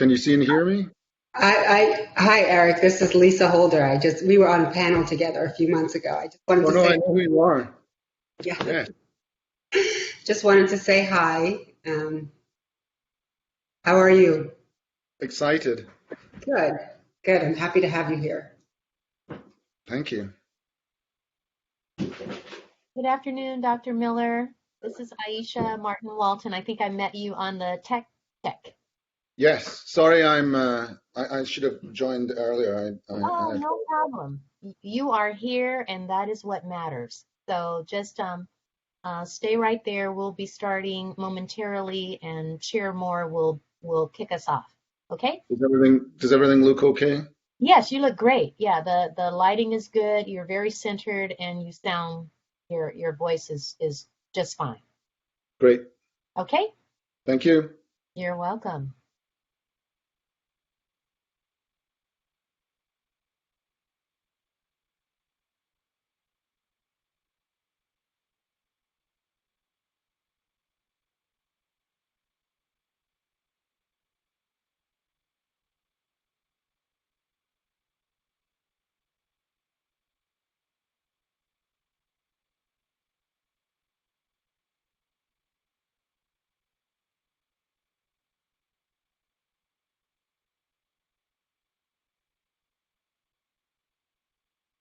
Can you see and hear me? Hi, Eric. This is Lisa Holder. We were on a panel together a few months ago. I just wanted Oh to no, I say, know who you are. yeah, Yes. just wanted to say hi. How are you? Excited. Good, good. I'm happy to have you here. Thank you. Good afternoon, Dr. Miller. This is Aisha Martin Walton. I think I met you on the tech. Yes. Sorry, I should have joined earlier. Oh, no problem. You are here, and that is what matters. So just stay right there. We'll be starting momentarily, and Chair Moore will kick us off. Okay? Does everything look okay? Yes, you look great. Yeah, the lighting is good. You're very centered, and you sound your voice is just fine. Great. Okay? Thank you. You're welcome.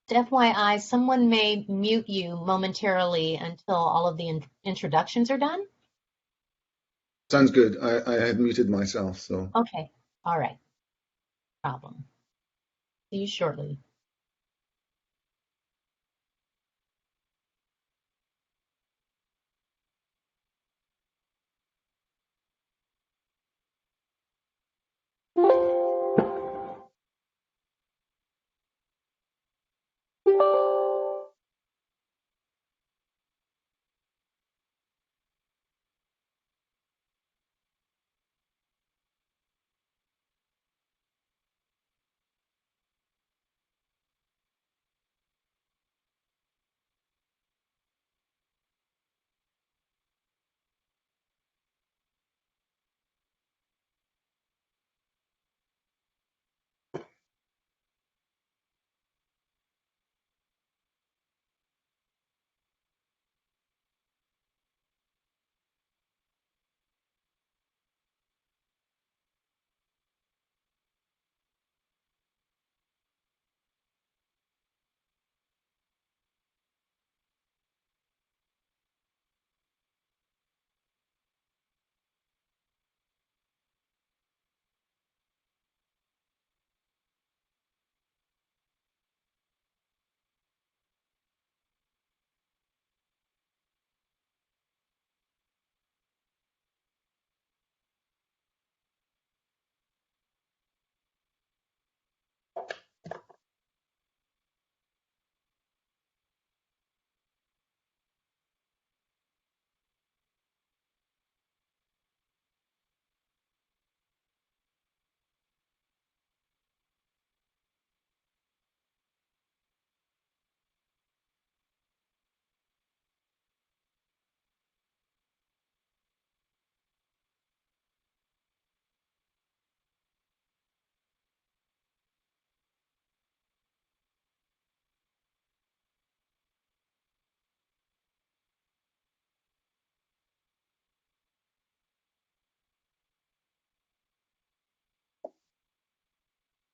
FYI, someone may mute you momentarily until all of the introductions are done. Sounds good. I had muted myself, so. Okay. All right. No problem. See you shortly.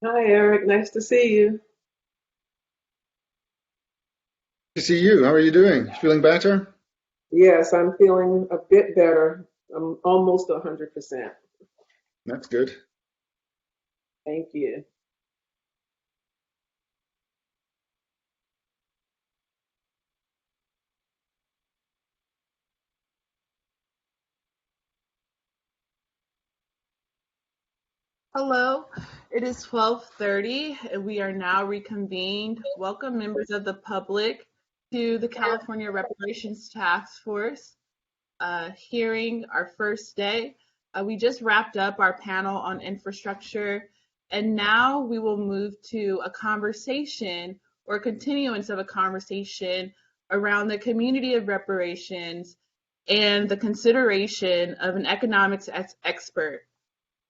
Hi, Eric. Nice to see you. Good to see you. How are you doing? Feeling better? Yes, I'm feeling a bit better. I'm almost 100%. That's good. Thank you. Hello, it is 12:30 and we are now reconvened. Welcome members of the public to the California Reparations Task Force hearing, our first day. We just wrapped up our panel on infrastructure, and now we will move to a conversation or continuance of a conversation around the community of reparations and the consideration of an economics expert.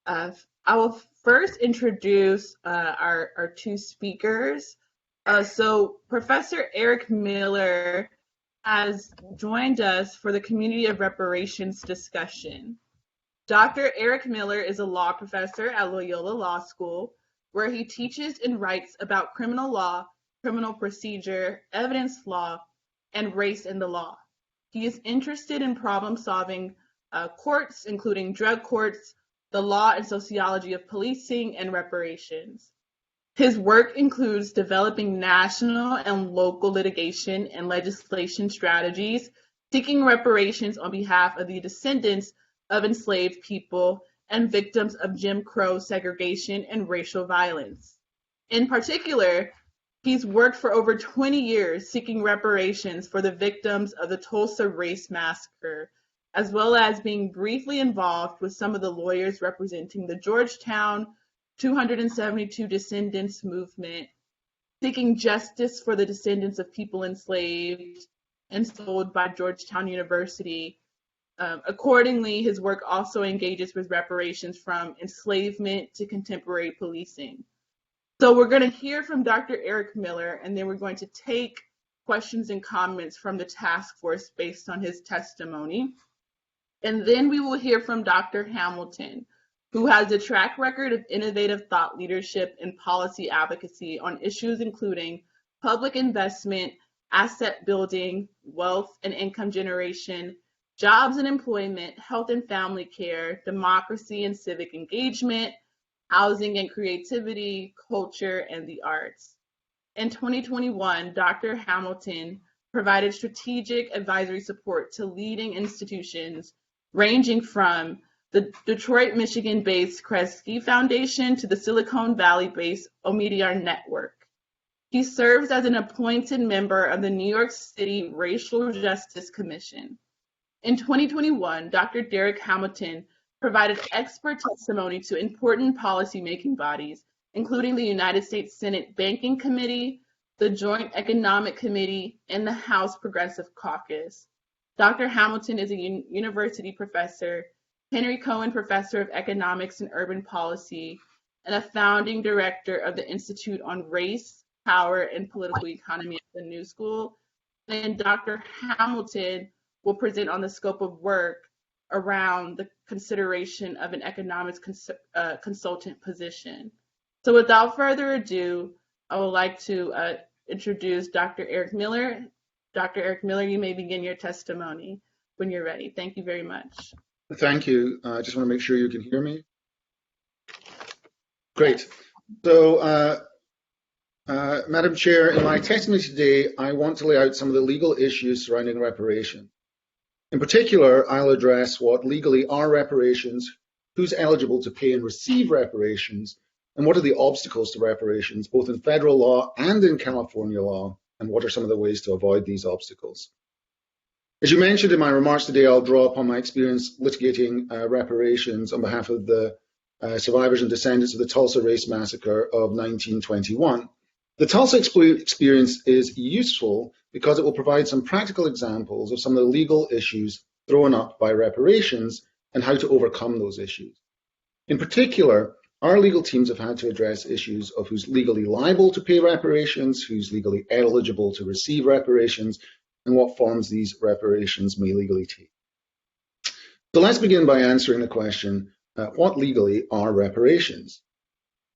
I will first introduce our two speakers. So Professor Eric Miller has joined us for the Community of Reparations discussion. Dr. Eric Miller is a law professor at Loyola Law School, where he teaches and writes about criminal law, criminal procedure, evidence law, and race in the law. He is interested in problem-solving courts, including drug courts, the law and sociology of policing, and reparations. His work includes developing national and local litigation and legislation strategies, seeking reparations on behalf of the descendants of enslaved people and victims of Jim Crow segregation and racial violence. In particular, he's worked for over 20 years seeking reparations for the victims of the Tulsa Race Massacre, as well as being briefly involved with some of the lawyers representing the Georgetown 272 Descendants movement, seeking justice for the descendants of people enslaved and sold by Georgetown University. Accordingly, his work also engages with reparations from enslavement to contemporary policing. So we're going to hear from Dr. Eric Miller, and then we're going to take questions and comments from the task force based on his testimony. And then we will hear from Dr. Hamilton, who has a track record of innovative thought leadership and policy advocacy on issues including public investment, asset building, wealth and income generation, jobs and employment, health and family care, democracy and civic engagement, housing and creativity, culture, and the arts. In 2021, Dr. Hamilton provided strategic advisory support to leading institutions ranging from the Detroit, Michigan-based Kresge Foundation to the Silicon Valley-based Omidyar Network. He serves as an appointed member of the New York City Racial Justice Commission. In 2021, Dr. Derek Hamilton provided expert testimony to important policymaking bodies, including the United States Senate Banking Committee, the Joint Economic Committee, and the House Progressive Caucus. Dr. Hamilton is a university professor, Henry Cohen Professor of Economics and Urban Policy, and a founding director of the Institute on Race, Power, and Political Economy at the New School. And Dr. Hamilton will present on the scope of work around the consideration of an economics consultant position. So without further ado, I would like to introduce Dr. Eric Miller. Dr. Eric Miller, you may begin your testimony when you're ready. Thank you very much. Thank you. I just want to make sure you can hear me. Great. So, Madam Chair, in my testimony today, I want to lay out some of the legal issues surrounding reparation. In particular, I'll address what legally are reparations, who's eligible to pay and receive reparations, and what are the obstacles to reparations, both in federal law and in California law, and what are some of the ways to avoid these obstacles. As you mentioned in my remarks today, I'll draw upon my experience litigating reparations on behalf of the survivors and descendants of the Tulsa Race Massacre of 1921. The Tulsa experience is useful because it will provide some practical examples of some of the legal issues thrown up by reparations and how to overcome those issues. In particular, our legal teams have had to address issues of who's legally liable to pay reparations, who's legally eligible to receive reparations, and what forms these reparations may legally take. So let's begin by answering the question, what legally are reparations?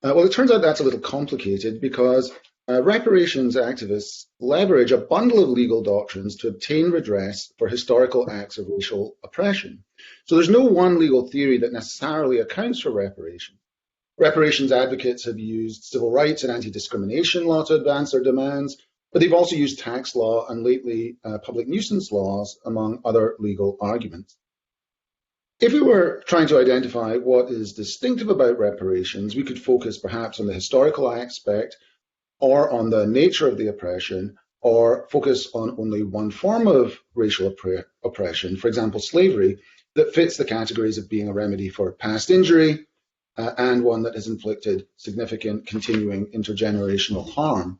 Well, it turns out that's a little complicated because reparations activists leverage a bundle of legal doctrines to obtain redress for historical acts of racial oppression. So there's no one legal theory that necessarily accounts for reparation. Reparations advocates have used civil rights and anti-discrimination law to advance their demands, but they've also used tax law and lately public nuisance laws, among other legal arguments. If we were trying to identify what is distinctive about reparations, we could focus perhaps on the historical aspect or on the nature of the oppression, or focus on only one form of racial oppression, for example, slavery, that fits the categories of being a remedy for past injury and one that has inflicted significant continuing intergenerational harm.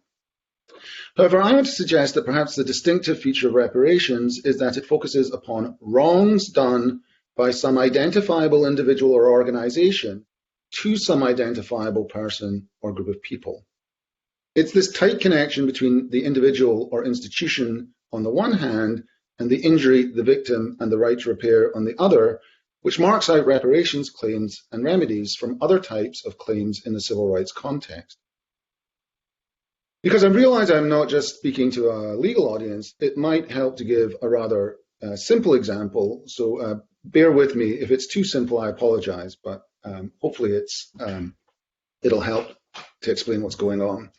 However, I want to suggest that perhaps the distinctive feature of reparations is that it focuses upon wrongs done by some identifiable individual or organization to some identifiable person or group of people. It's this tight connection between the individual or institution on the one hand and the injury, the victim, and the right to repair on the other, which marks out reparations claims and remedies from other types of claims in the civil rights context. Because I realize I'm not just speaking to a legal audience, it might help to give a rather simple example. So bear with me. If it's too simple, I apologize, but hopefully it'll help to explain what's going on.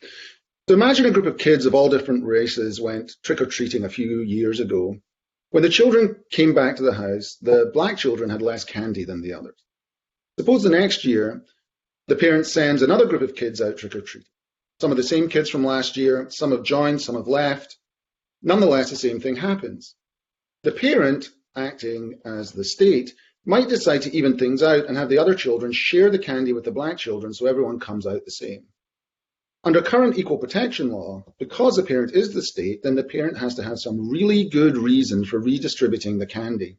So imagine a group of kids of all different races went trick-or-treating a few years ago. When the children came back to the house, the black children had less candy than the others. Suppose the next year, the parent sends another group of kids out trick-or-treating. Some of the same kids from last year, some have joined, some have left. Nonetheless, the same thing happens. The parent, acting as the state, might decide to even things out and have the other children share the candy with the black children so everyone comes out the same. Under current equal protection law, because the parent is the state, then the parent has to have some really good reason for redistributing the candy.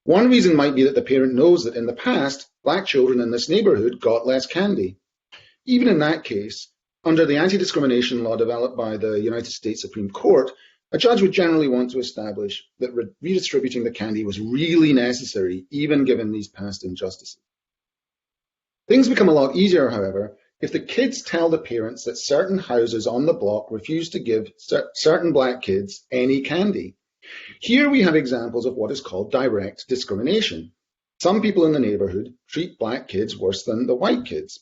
One reason might be that the parent knows that in the past, black children in this neighborhood got less candy. Even in that case, under the anti-discrimination law developed by the United States Supreme Court, a judge would generally want to establish that redistributing the candy was really necessary, even given these past injustices. Things become a lot easier, however, if the kids tell the parents that certain houses on the block refuse to give certain black kids any candy. Here we have examples of what is called direct discrimination. Some people in the neighborhood treat black kids worse than the white kids.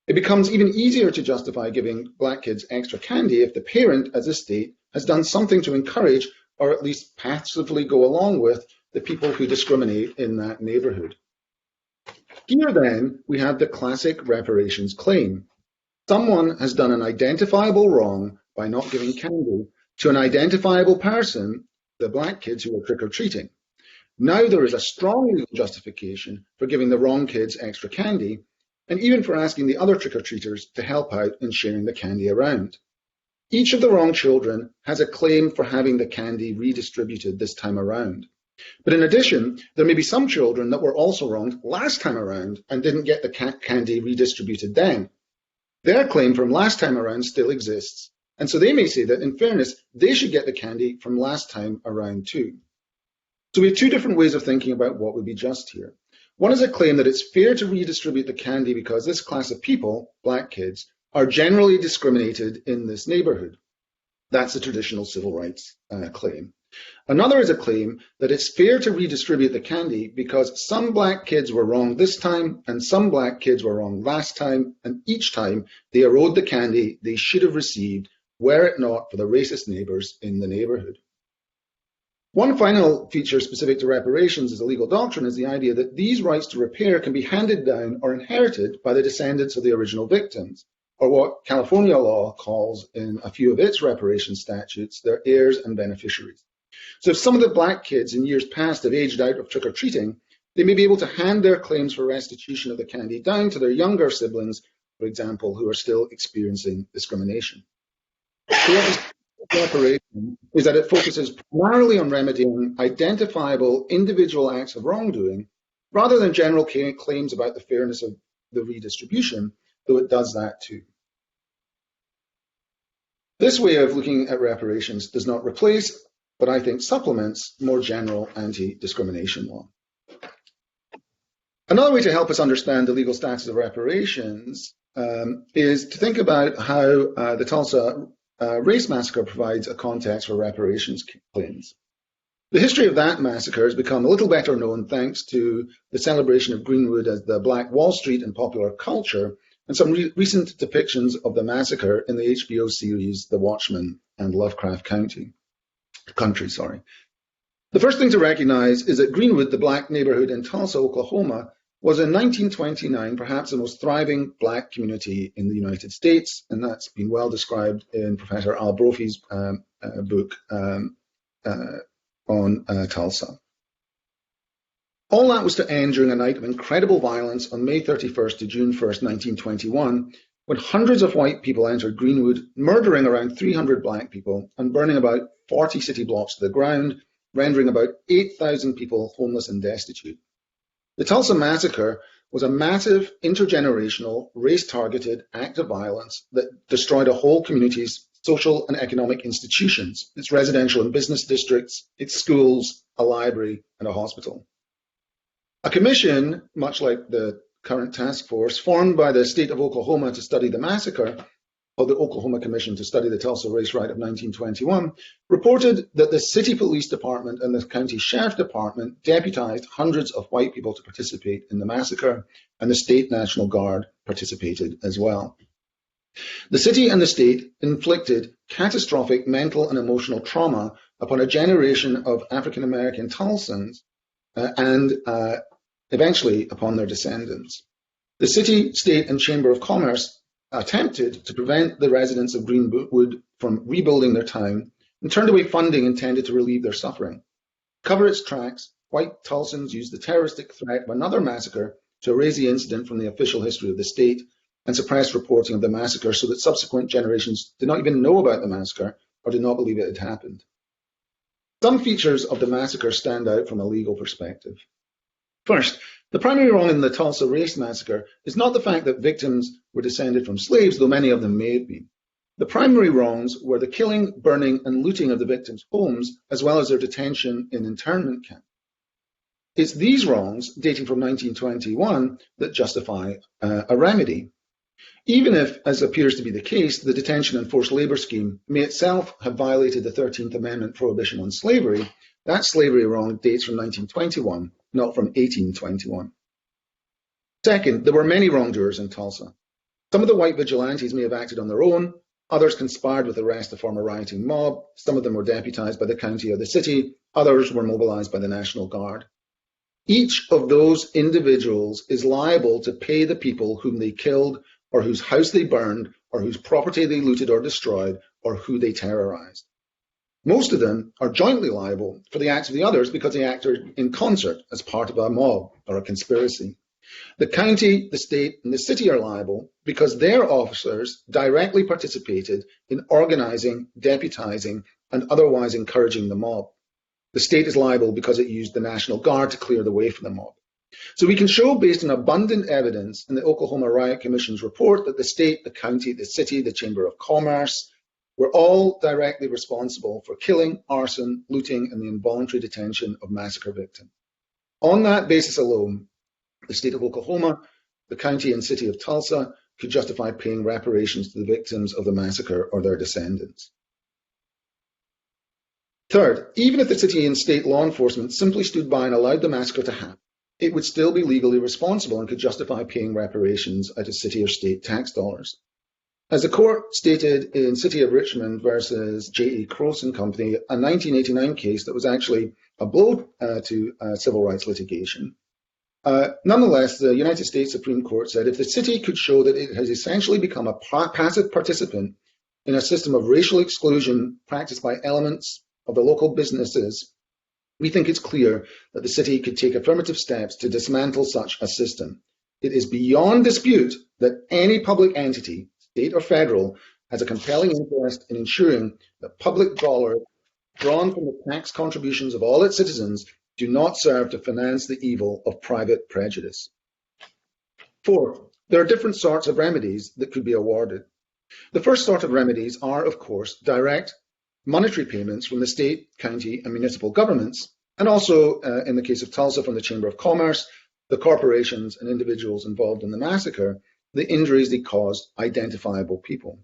It becomes even easier to justify giving black kids extra candy if the parent, as a state, has done something to encourage or at least passively go along with the people who discriminate in that neighborhood. Here then, we have the classic reparations claim. Someone has done an identifiable wrong by not giving candy to an identifiable person, the black kids who were trick-or-treating. Now there is a strong legal justification for giving the wrong kids extra candy, and even for asking the other trick-or-treaters to help out in sharing the candy around. Each of the wrong children has a claim for having the candy redistributed this time around. But in addition, there may be some children that were also wronged last time around and didn't get the candy redistributed then. Their claim from last time around still exists, and so they may say that, in fairness, they should get the candy from last time around too. So we have two different ways of thinking about what would be just here. One is a claim that it's fair to redistribute the candy because this class of people, black kids, are generally discriminated in this neighborhood. That's a traditional civil rights claim. Another is a claim that it's fair to redistribute the candy because some black kids were wrong this time and some black kids were wrong last time, and each time they erode the candy they should have received were it not for the racist neighbors in the neighborhood. One final feature specific to reparations as a legal doctrine is the idea that these rights to repair can be handed down or inherited by the descendants of the original victims, or what California law calls in a few of its reparation statutes, their heirs and beneficiaries. So if some of the black kids in years past have aged out of trick-or-treating, they may be able to hand their claims for restitution of the candy down to their younger siblings, for example, who are still experiencing discrimination. So reparation is that it focuses primarily on remedying identifiable individual acts of wrongdoing, rather than general claims about the fairness of the redistribution, though it does that too. This way of looking at reparations does not replace, but I think supplements, more general anti-discrimination law. Another way to help us understand the legal status of reparations is to think about how the Tulsa race massacre provides a context for reparations claims. The history of that massacre has become a little better known thanks to the celebration of Greenwood as the Black Wall Street in popular culture, and some recent depictions of the massacre in the HBO series The Watchmen and Lovecraft Country. The first thing to recognize is that Greenwood, the black neighborhood in Tulsa, Oklahoma, was in 1929 perhaps the most thriving black community in the United States, and that's been well described in Professor Al Brophy's book on Tulsa. All that was to end during a night of incredible violence on May 31st to June 1st, 1921, when hundreds of white people entered Greenwood, murdering around 300 black people and burning about 40 city blocks to the ground, rendering about 8,000 people homeless and destitute. The Tulsa Massacre was a massive intergenerational, race-targeted act of violence that destroyed a whole community's social and economic institutions, its residential and business districts, its schools, a library, and a hospital. A commission, much like the current task force, formed by the state of Oklahoma to study the massacre, called the Oklahoma Commission to Study the Tulsa Race Riot of 1921, reported that the city police department and the county sheriff department deputized hundreds of white people to participate in the massacre, and the state National Guard participated as well. The city and the state inflicted catastrophic mental and emotional trauma upon a generation of African American Tulsans and eventually upon their descendants. The city, state, and Chamber of Commerce attempted to prevent the residents of Greenwood from rebuilding their town and turned away funding intended to relieve their suffering. To cover its tracks, white Tulsans used the terroristic threat of another massacre to erase the incident from the official history of the state and suppress reporting of the massacre so that subsequent generations did not even know about the massacre or did not believe it had happened. Some features of the massacre stand out from a legal perspective. First, the primary wrong in the Tulsa Race Massacre is not the fact that victims were descended from slaves, though many of them may have been. The primary wrongs were the killing, burning, and looting of the victims' homes, as well as their detention in internment camps. It's these wrongs, dating from 1921, that justify a remedy. Even if, as appears to be the case, the detention and forced labor scheme may itself have violated the 13th Amendment prohibition on slavery, that slavery wrong dates from 1921, not from 1821. Second, there were many wrongdoers in Tulsa. Some of the white vigilantes may have acted on their own, others conspired with the rest to form a rioting mob, some of them were deputized by the county or the city, others were mobilized by the National Guard. Each of those individuals is liable to pay the people whom they killed, or whose house they burned, or whose property they looted or destroyed, or who they terrorized. Most of them are jointly liable for the acts of the others because they acted in concert as part of a mob or a conspiracy. The county, the state, and the city are liable because their officers directly participated in organizing, deputizing, and otherwise encouraging the mob. The state is liable because it used the National Guard to clear the way for the mob. So we can show, based on abundant evidence in the Oklahoma Riot Commission's report, that the state, the county, the city, the Chamber of Commerce were all directly responsible for killing, arson, looting, and the involuntary detention of massacre victims. On that basis alone, the state of Oklahoma, the county and city of Tulsa could justify paying reparations to the victims of the massacre or their descendants. Third, even if the city and state law enforcement simply stood by and allowed the massacre to happen, it would still be legally responsible and could justify paying reparations out of city or state tax dollars. As the court stated in City of Richmond versus J.E. Croson Company, a 1989 case that was actually a blow to civil rights litigation, nonetheless, the United States Supreme Court said if the city could show that it has essentially become a passive participant in a system of racial exclusion practiced by elements of the local businesses, we think it's clear that the city could take affirmative steps to dismantle such a system. It is beyond dispute that any public entity, state or federal, has a compelling interest in ensuring that public dollars drawn from the tax contributions of all its citizens do not serve to finance the evil of private prejudice. Fourth, there are different sorts of remedies that could be awarded. The first sort of remedies are, of course, direct monetary payments from the state, county, and municipal governments, and also, in the case of Tulsa, from the Chamber of Commerce, the corporations and individuals involved in the massacre, the injuries they caused identifiable people.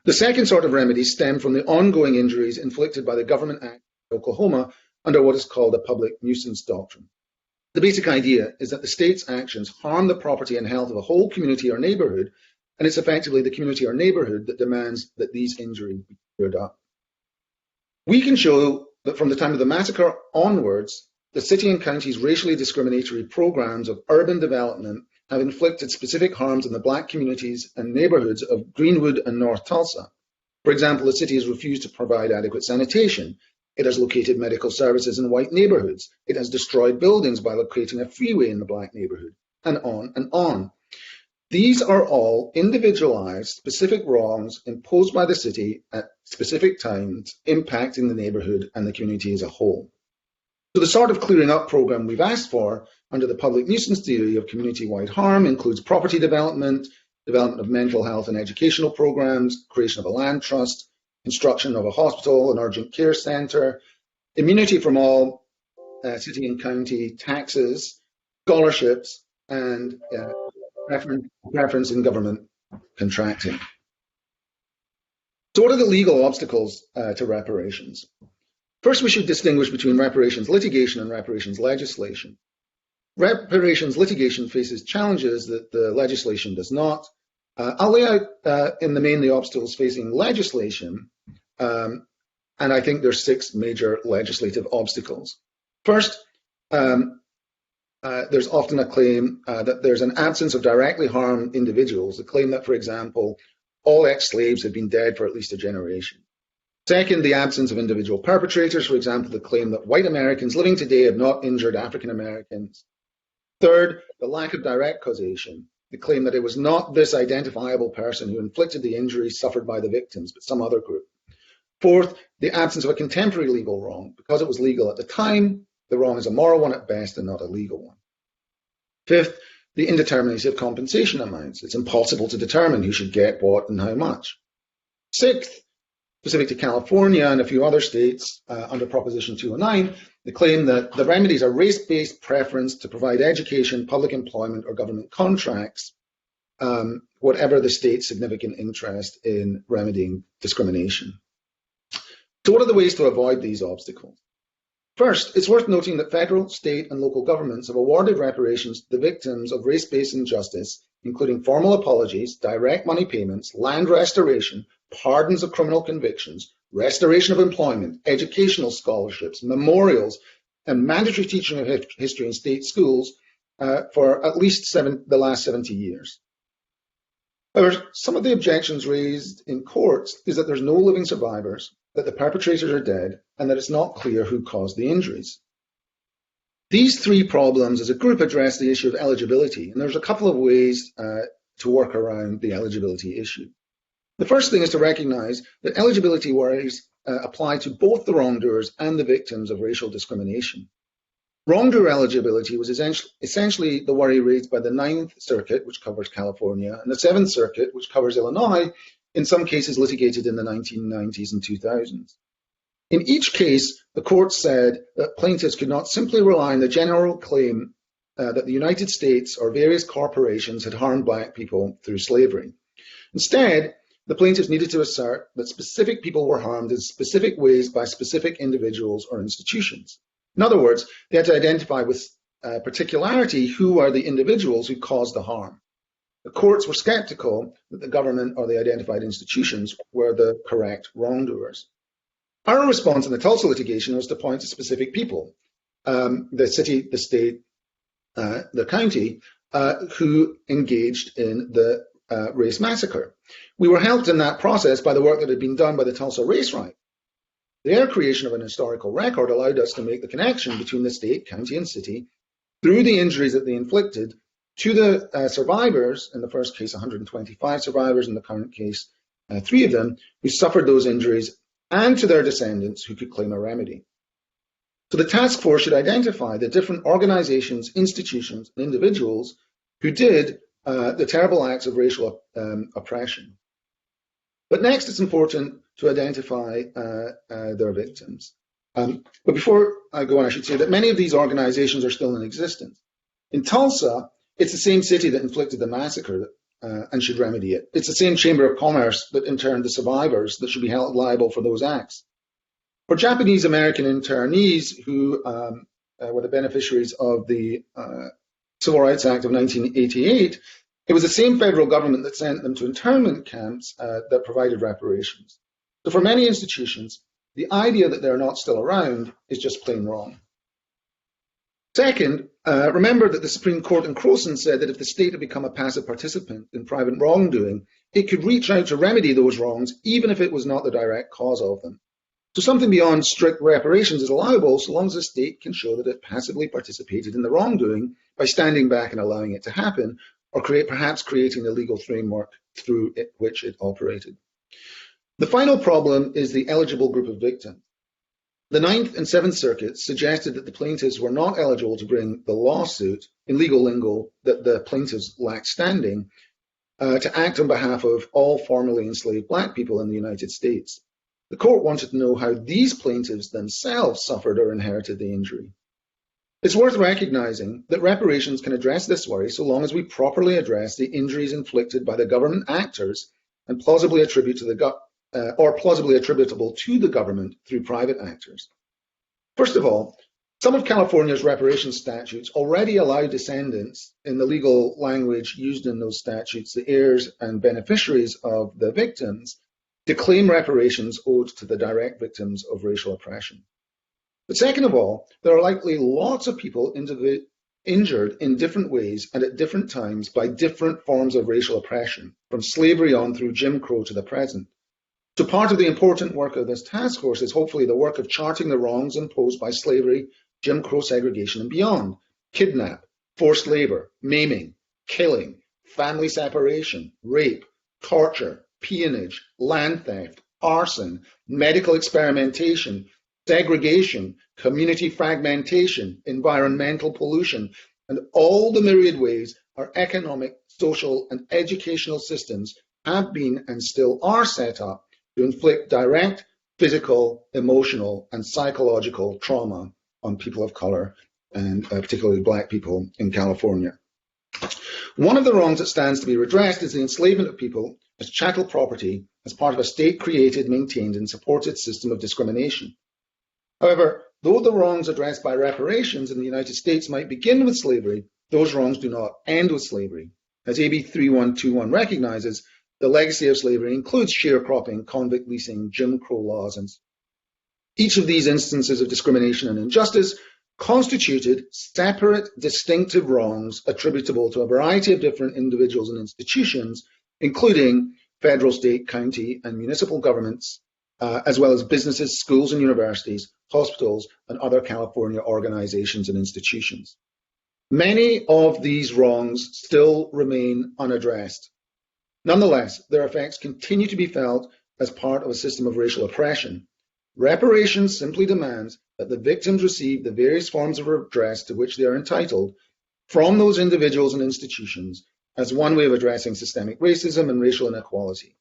The second sort of remedies stem from the ongoing injuries inflicted by the Government Act of Oklahoma under what is called a public nuisance doctrine. The basic idea is that the state's actions harm the property and health of a whole community or neighborhood, and it's effectively the community or neighborhood that demands that these injuries be cleared up. We can show that from the time of the massacre onwards, the city and county's racially discriminatory programs of urban development have inflicted specific harms on the Black communities and neighborhoods of Greenwood and North Tulsa. For example, the city has refused to provide adequate sanitation. It has located medical services in white neighborhoods. It has destroyed buildings by locating a freeway in the Black neighborhood, and on and on. These are all individualized, specific wrongs imposed by the city at specific times, impacting the neighborhood and the community as a whole. So the sort of clearing up program we've asked for under the public nuisance theory of community-wide harm includes property development, development of mental health and educational programs, creation of a land trust, construction of a hospital, an urgent care centre, immunity from all city and county taxes, scholarships, and preference in government contracting. So what are the legal obstacles to reparations? First, we should distinguish between reparations litigation and reparations legislation. Reparations litigation faces challenges that the legislation does not. I'll lay out in the main the obstacles facing legislation, and I think there's 6 major legislative obstacles. First, there's often a claim that there's an absence of directly harmed individuals, the claim that, for example, all ex-slaves have been dead for at least a generation. Second, the absence of individual perpetrators, for example, the claim that white Americans living today have not injured African Americans. Third, the lack of direct causation, the claim that it was not this identifiable person who inflicted the injuries suffered by the victims, but some other group. Fourth, the absence of a contemporary legal wrong. Because it was legal at the time, the wrong is a moral one at best and not a legal one. Fifth, the indeterminacy of compensation amounts. It's impossible to determine who should get what and how much. Sixth, specific to California and a few other states under Proposition 209, the claim that the remedies are race-based preference to provide education, public employment, or government contracts, whatever the state's significant interest in remedying discrimination. So what are the ways to avoid these obstacles? First, it's worth noting that federal, state, and local governments have awarded reparations to the victims of race-based injustice, including formal apologies, direct money payments, land restoration, pardons of criminal convictions, restoration of employment, educational scholarships, memorials, and mandatory teaching of history in state schools for at least the last 70 years. However, some of the objections raised in courts is that there's no living survivors, that the perpetrators are dead, and that it's not clear who caused the injuries. These 3 problems as a group address the issue of eligibility, and there's a couple of ways to work around the eligibility issue. The first thing is to recognize that eligibility worries apply to both the wrongdoers and the victims of racial discrimination. Wrongdoer eligibility was essentially the worry raised by the 9th Circuit, which covers California, and the 7th Circuit, which covers Illinois, in some cases litigated in the 1990s and 2000s. In each case, the court said that plaintiffs could not simply rely on the general claim that the United States or various corporations had harmed black people through slavery. Instead, the plaintiffs needed to assert that specific people were harmed in specific ways by specific individuals or institutions. In other words, they had to identify with particularity who are the individuals who caused the harm. The courts were skeptical that the government or the identified institutions were the correct wrongdoers. Our response in the Tulsa litigation was to point to specific people, the city, the state, the county, who engaged in the race massacre. We were helped in that process by the work that had been done by the Tulsa Race Right. Their creation of an historical record allowed us to make the connection between the state, county, and city through the injuries that they inflicted to the survivors, in the first case 125 survivors, in the current case 3 of them, who suffered those injuries, and to their descendants who could claim a remedy. So the task force should identify the different organizations, institutions, and individuals who did the terrible acts of racial oppression. But next, it's important to identify their victims. But before I go on, I should say that many of these organizations are still in existence. In Tulsa, it's the same city that inflicted the massacre and should remedy it. It's the same Chamber of Commerce that interned the survivors that should be held liable for those acts. For Japanese American internees who were the beneficiaries of the Civil Rights Act of 1988, it was the same federal government that sent them to internment camps that provided reparations. So for many institutions, the idea that they're not still around is just plain wrong. Second, remember that the Supreme Court in Crowson said that if the state had become a passive participant in private wrongdoing, it could reach out to remedy those wrongs, even if it was not the direct cause of them. So something beyond strict reparations is allowable so long as the state can show that it passively participated in the wrongdoing by standing back and allowing it to happen, or perhaps creating the legal framework through which it operated. The final problem is the eligible group of victims. The Ninth and Seventh Circuits suggested that the plaintiffs were not eligible to bring the lawsuit, in legal lingo, that the plaintiffs lacked standing to act on behalf of all formerly enslaved black people in the United States. The court wanted to know how these plaintiffs themselves suffered or inherited the injury. It's worth recognizing that reparations can address this worry so long as we properly address the injuries inflicted by the government actors and plausibly attributable to the government through private actors. First of all, some of California's reparations statutes already allow descendants, in the legal language used in those statutes, the heirs and beneficiaries of the victims, to claim reparations owed to the direct victims of racial oppression. But second of all, there are likely lots of people injured in different ways and at different times by different forms of racial oppression, from slavery on through Jim Crow to the present. So part of the important work of this task force is hopefully the work of charting the wrongs imposed by slavery, Jim Crow segregation and beyond: kidnap, forced labor, maiming, killing, family separation, rape, torture, peonage, land theft, arson, medical experimentation, segregation, community fragmentation, environmental pollution, and all the myriad ways our economic, social, and educational systems have been and still are set up to inflict direct physical, emotional, and psychological trauma on people of color, and particularly black people in California. One of the wrongs that stands to be redressed is the enslavement of people as chattel property as part of a state-created, maintained, and supported system of discrimination. However, though the wrongs addressed by reparations in the United States might begin with slavery, those wrongs do not end with slavery. As AB 3121 recognizes, the legacy of slavery includes sharecropping, convict leasing, Jim Crow laws, and each of these instances of discrimination and injustice constituted separate, distinctive wrongs attributable to a variety of different individuals and institutions, including federal, state, county, and municipal governments, as well as businesses, schools and universities, hospitals, and other California organizations and institutions. Many of these wrongs still remain unaddressed. Nonetheless, their effects continue to be felt as part of a system of racial oppression. Reparations simply demands that the victims receive the various forms of redress to which they are entitled from those individuals and institutions as one way of addressing systemic racism and racial inequality.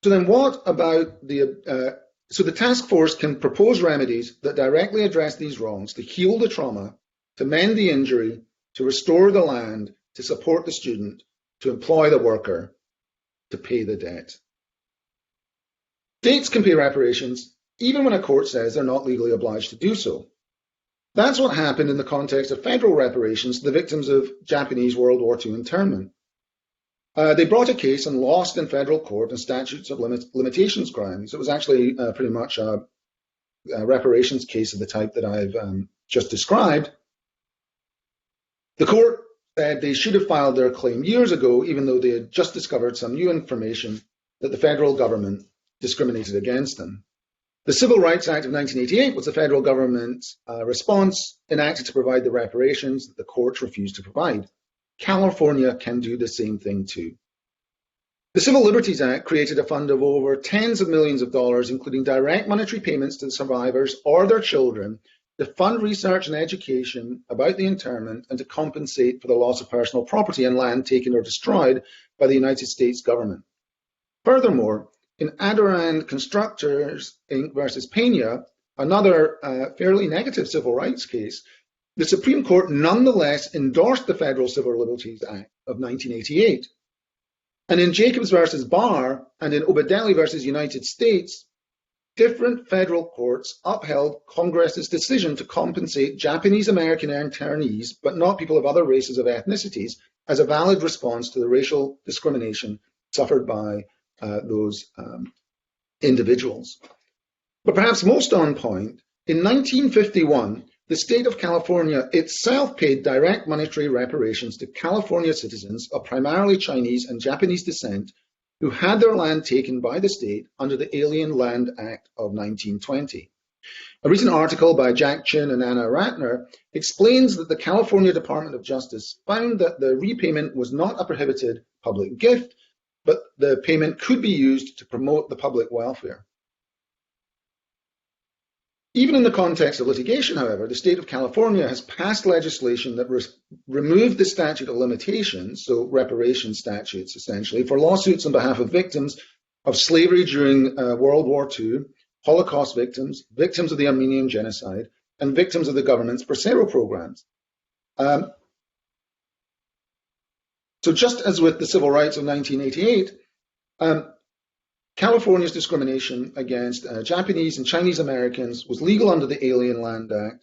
So then what about so the task force can propose remedies that directly address these wrongs, to heal the trauma, to mend the injury, to restore the land, to support the student, to employ the worker, to pay the debt. States can pay reparations even when a court says they're not legally obliged to do so. That's what happened in the context of federal reparations to the victims of Japanese World War II internment. They brought a case and lost in federal court on statutes of limitations grounds. It was actually pretty much a reparations case of the type that I've just described. The court said they should have filed their claim years ago, even though they had just discovered some new information that the federal government discriminated against them. The Civil Rights Act of 1988 was the federal government's response enacted to provide the reparations that the courts refused to provide. California can do the same thing too. The Civil Liberties Act created a fund of over tens of millions of dollars, including direct monetary payments to the survivors or their children, to fund research and education about the internment and to compensate for the loss of personal property and land taken or destroyed by the United States government. Furthermore, in Adirond Constructors Inc. versus Pena, another fairly negative civil rights case, the Supreme Court nonetheless endorsed the Federal Civil Liberties Act of 1988. And in Jacobs versus Barr and in Obedelli versus United States, different federal courts upheld Congress's decision to compensate Japanese American internees, but not people of other races of ethnicities, as a valid response to the racial discrimination suffered by those individuals. But perhaps most on point, in 1951, the state of California itself paid direct monetary reparations to California citizens of primarily Chinese and Japanese descent who had their land taken by the state under the Alien Land Act of 1920. A recent article by Jack Chin and Anna Ratner explains that the California Department of Justice found that the repayment was not a prohibited public gift, but the payment could be used to promote the public welfare. Even in the context of litigation, however, the state of California has passed legislation that removed the statute of limitations, so reparation statutes essentially, for lawsuits on behalf of victims of slavery during World War II, Holocaust victims, victims of the Armenian genocide, and victims of the government's Bracero programs. So just as with the civil rights of 1988, California's discrimination against Japanese and Chinese Americans was legal under the Alien Land Act.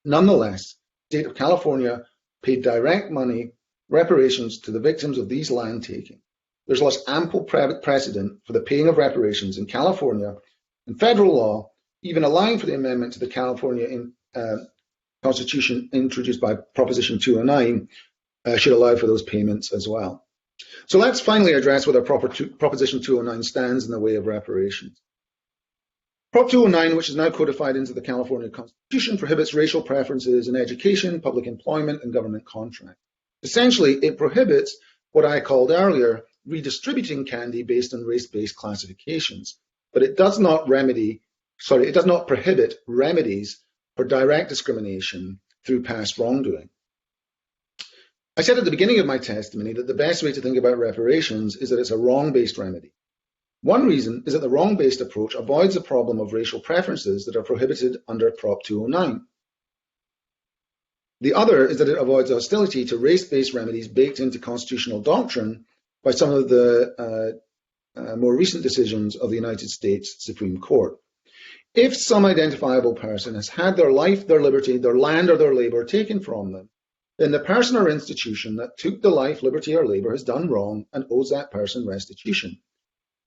Nonetheless, the state of California paid direct money reparations to the victims of these land taking. There's thus ample precedent for the paying of reparations in California, and federal law, even allowing for the amendment to the California Constitution introduced by Proposition 209, should allow for those payments as well. So let's finally address whether Proposition 209 stands in the way of reparations. Prop 209, which is now codified into the California Constitution, prohibits racial preferences in education, public employment, and government contracts. Essentially, it prohibits what I called earlier redistributing candy based on race-based classifications, but it does not prohibit remedies for direct discrimination through past wrongdoing. I said at the beginning of my testimony that the best way to think about reparations is that it's a wrong-based remedy. One reason is that the wrong-based approach avoids the problem of racial preferences that are prohibited under Prop 209. The other is that it avoids hostility to race-based remedies baked into constitutional doctrine by some of the more recent decisions of the United States Supreme Court. If some identifiable person has had their life, their liberty, their land, or their labor taken from them, then the person or institution that took the life, liberty, or labor has done wrong and owes that person restitution.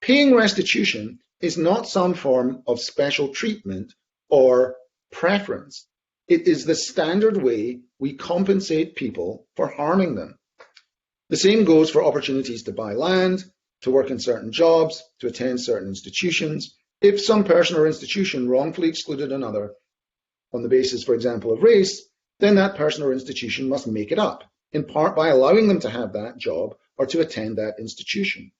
Paying restitution is not some form of special treatment or preference. It is the standard way we compensate people for harming them. The same goes for opportunities to buy land, to work in certain jobs, to attend certain institutions. If some person or institution wrongfully excluded another on the basis, for example, of race, then that person or institution must make it up, in part by allowing them to have that job or to attend that institution.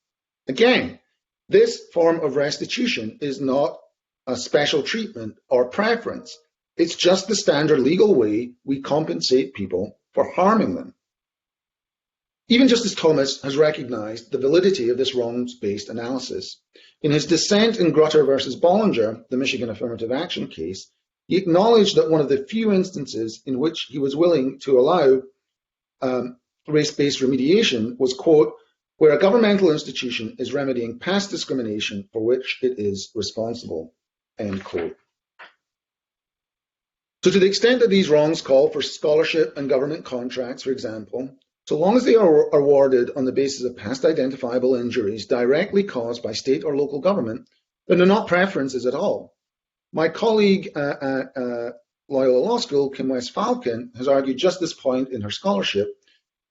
Again, this form of restitution is not a special treatment or preference. It's just the standard legal way we compensate people for harming them. Even Justice Thomas has recognized the validity of this wrongs-based analysis. In his dissent in Grutter versus Bollinger, the Michigan affirmative action case, he acknowledged that one of the few instances in which he was willing to allow race-based remediation was, quote, where a governmental institution is remedying past discrimination for which it is responsible, end quote. So to the extent that these wrongs call for scholarship and government contracts, for example, so long as they are awarded on the basis of past identifiable injuries directly caused by state or local government, then they're not preferences at all. My colleague at Loyola Law School, Kim West Falcon, has argued just this point in her scholarship,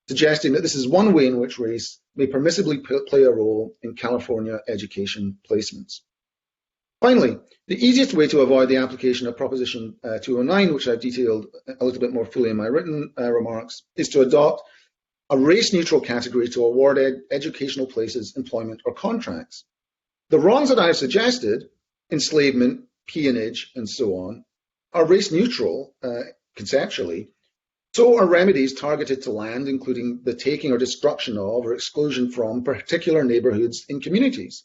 suggesting that this is one way in which race may permissibly play a role in California education placements. Finally, the easiest way to avoid the application of Proposition 209, which I've detailed a little bit more fully in my written remarks, is to adopt a race-neutral category to award educational places, employment, or contracts. The wrongs that I've suggested, enslavement, peonage, and so on, are race-neutral conceptually. So are remedies targeted to land, including the taking or destruction of or exclusion from particular neighborhoods in communities.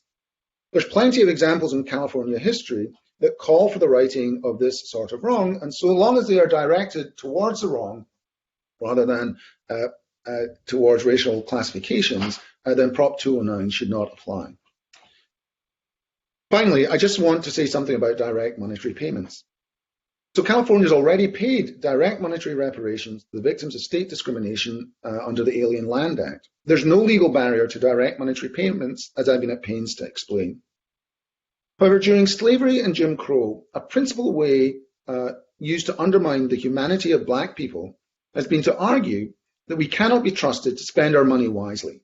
There's plenty of examples in California history that call for the righting of this sort of wrong, and so long as they are directed towards the wrong rather than towards racial classifications, then Prop 209 should not apply. Finally, I just want to say something about direct monetary payments. So California has already paid direct monetary reparations to the victims of state discrimination under the Alien Land Act. There's no legal barrier to direct monetary payments, as I've been at pains to explain. However, during slavery and Jim Crow, a principal way used to undermine the humanity of Black people has been to argue that we cannot be trusted to spend our money wisely.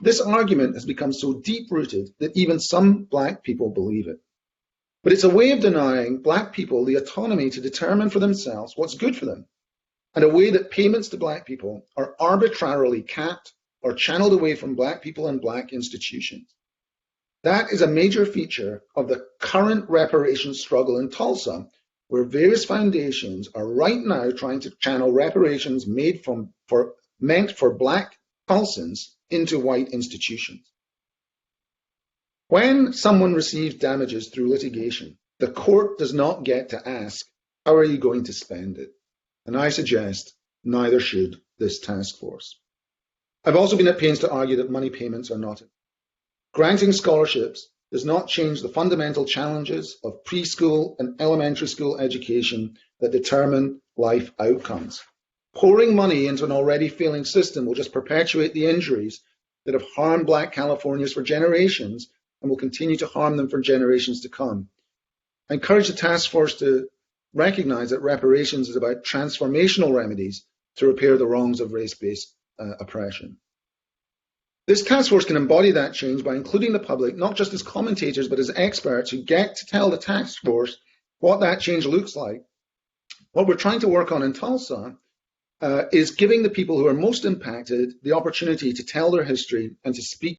This argument has become so deep-rooted that even some Black people believe it. But it's a way of denying Black people the autonomy to determine for themselves what's good for them, and a way that payments to Black people are arbitrarily capped or channeled away from Black people and Black institutions. That is a major feature of the current reparations struggle in Tulsa, where various foundations are right now trying to channel reparations meant for Black Tulsans into white institutions. When someone receives damages through litigation, the court does not get to ask, how are you going to spend it? And I suggest neither should this task force. I've also been at pains to argue that money payments are not enough. Granting scholarships does not change the fundamental challenges of preschool and elementary school education that determine life outcomes. Pouring money into an already failing system will just perpetuate the injuries that have harmed Black Californians for generations and will continue to harm them for generations to come. I encourage the task force to recognize that reparations is about transformational remedies to repair the wrongs of race-based oppression. This task force can embody that change by including the public, not just as commentators, but as experts who get to tell the task force what that change looks like. What we're trying to work on in Tulsa is giving the people who are most impacted the opportunity to tell their history and to speak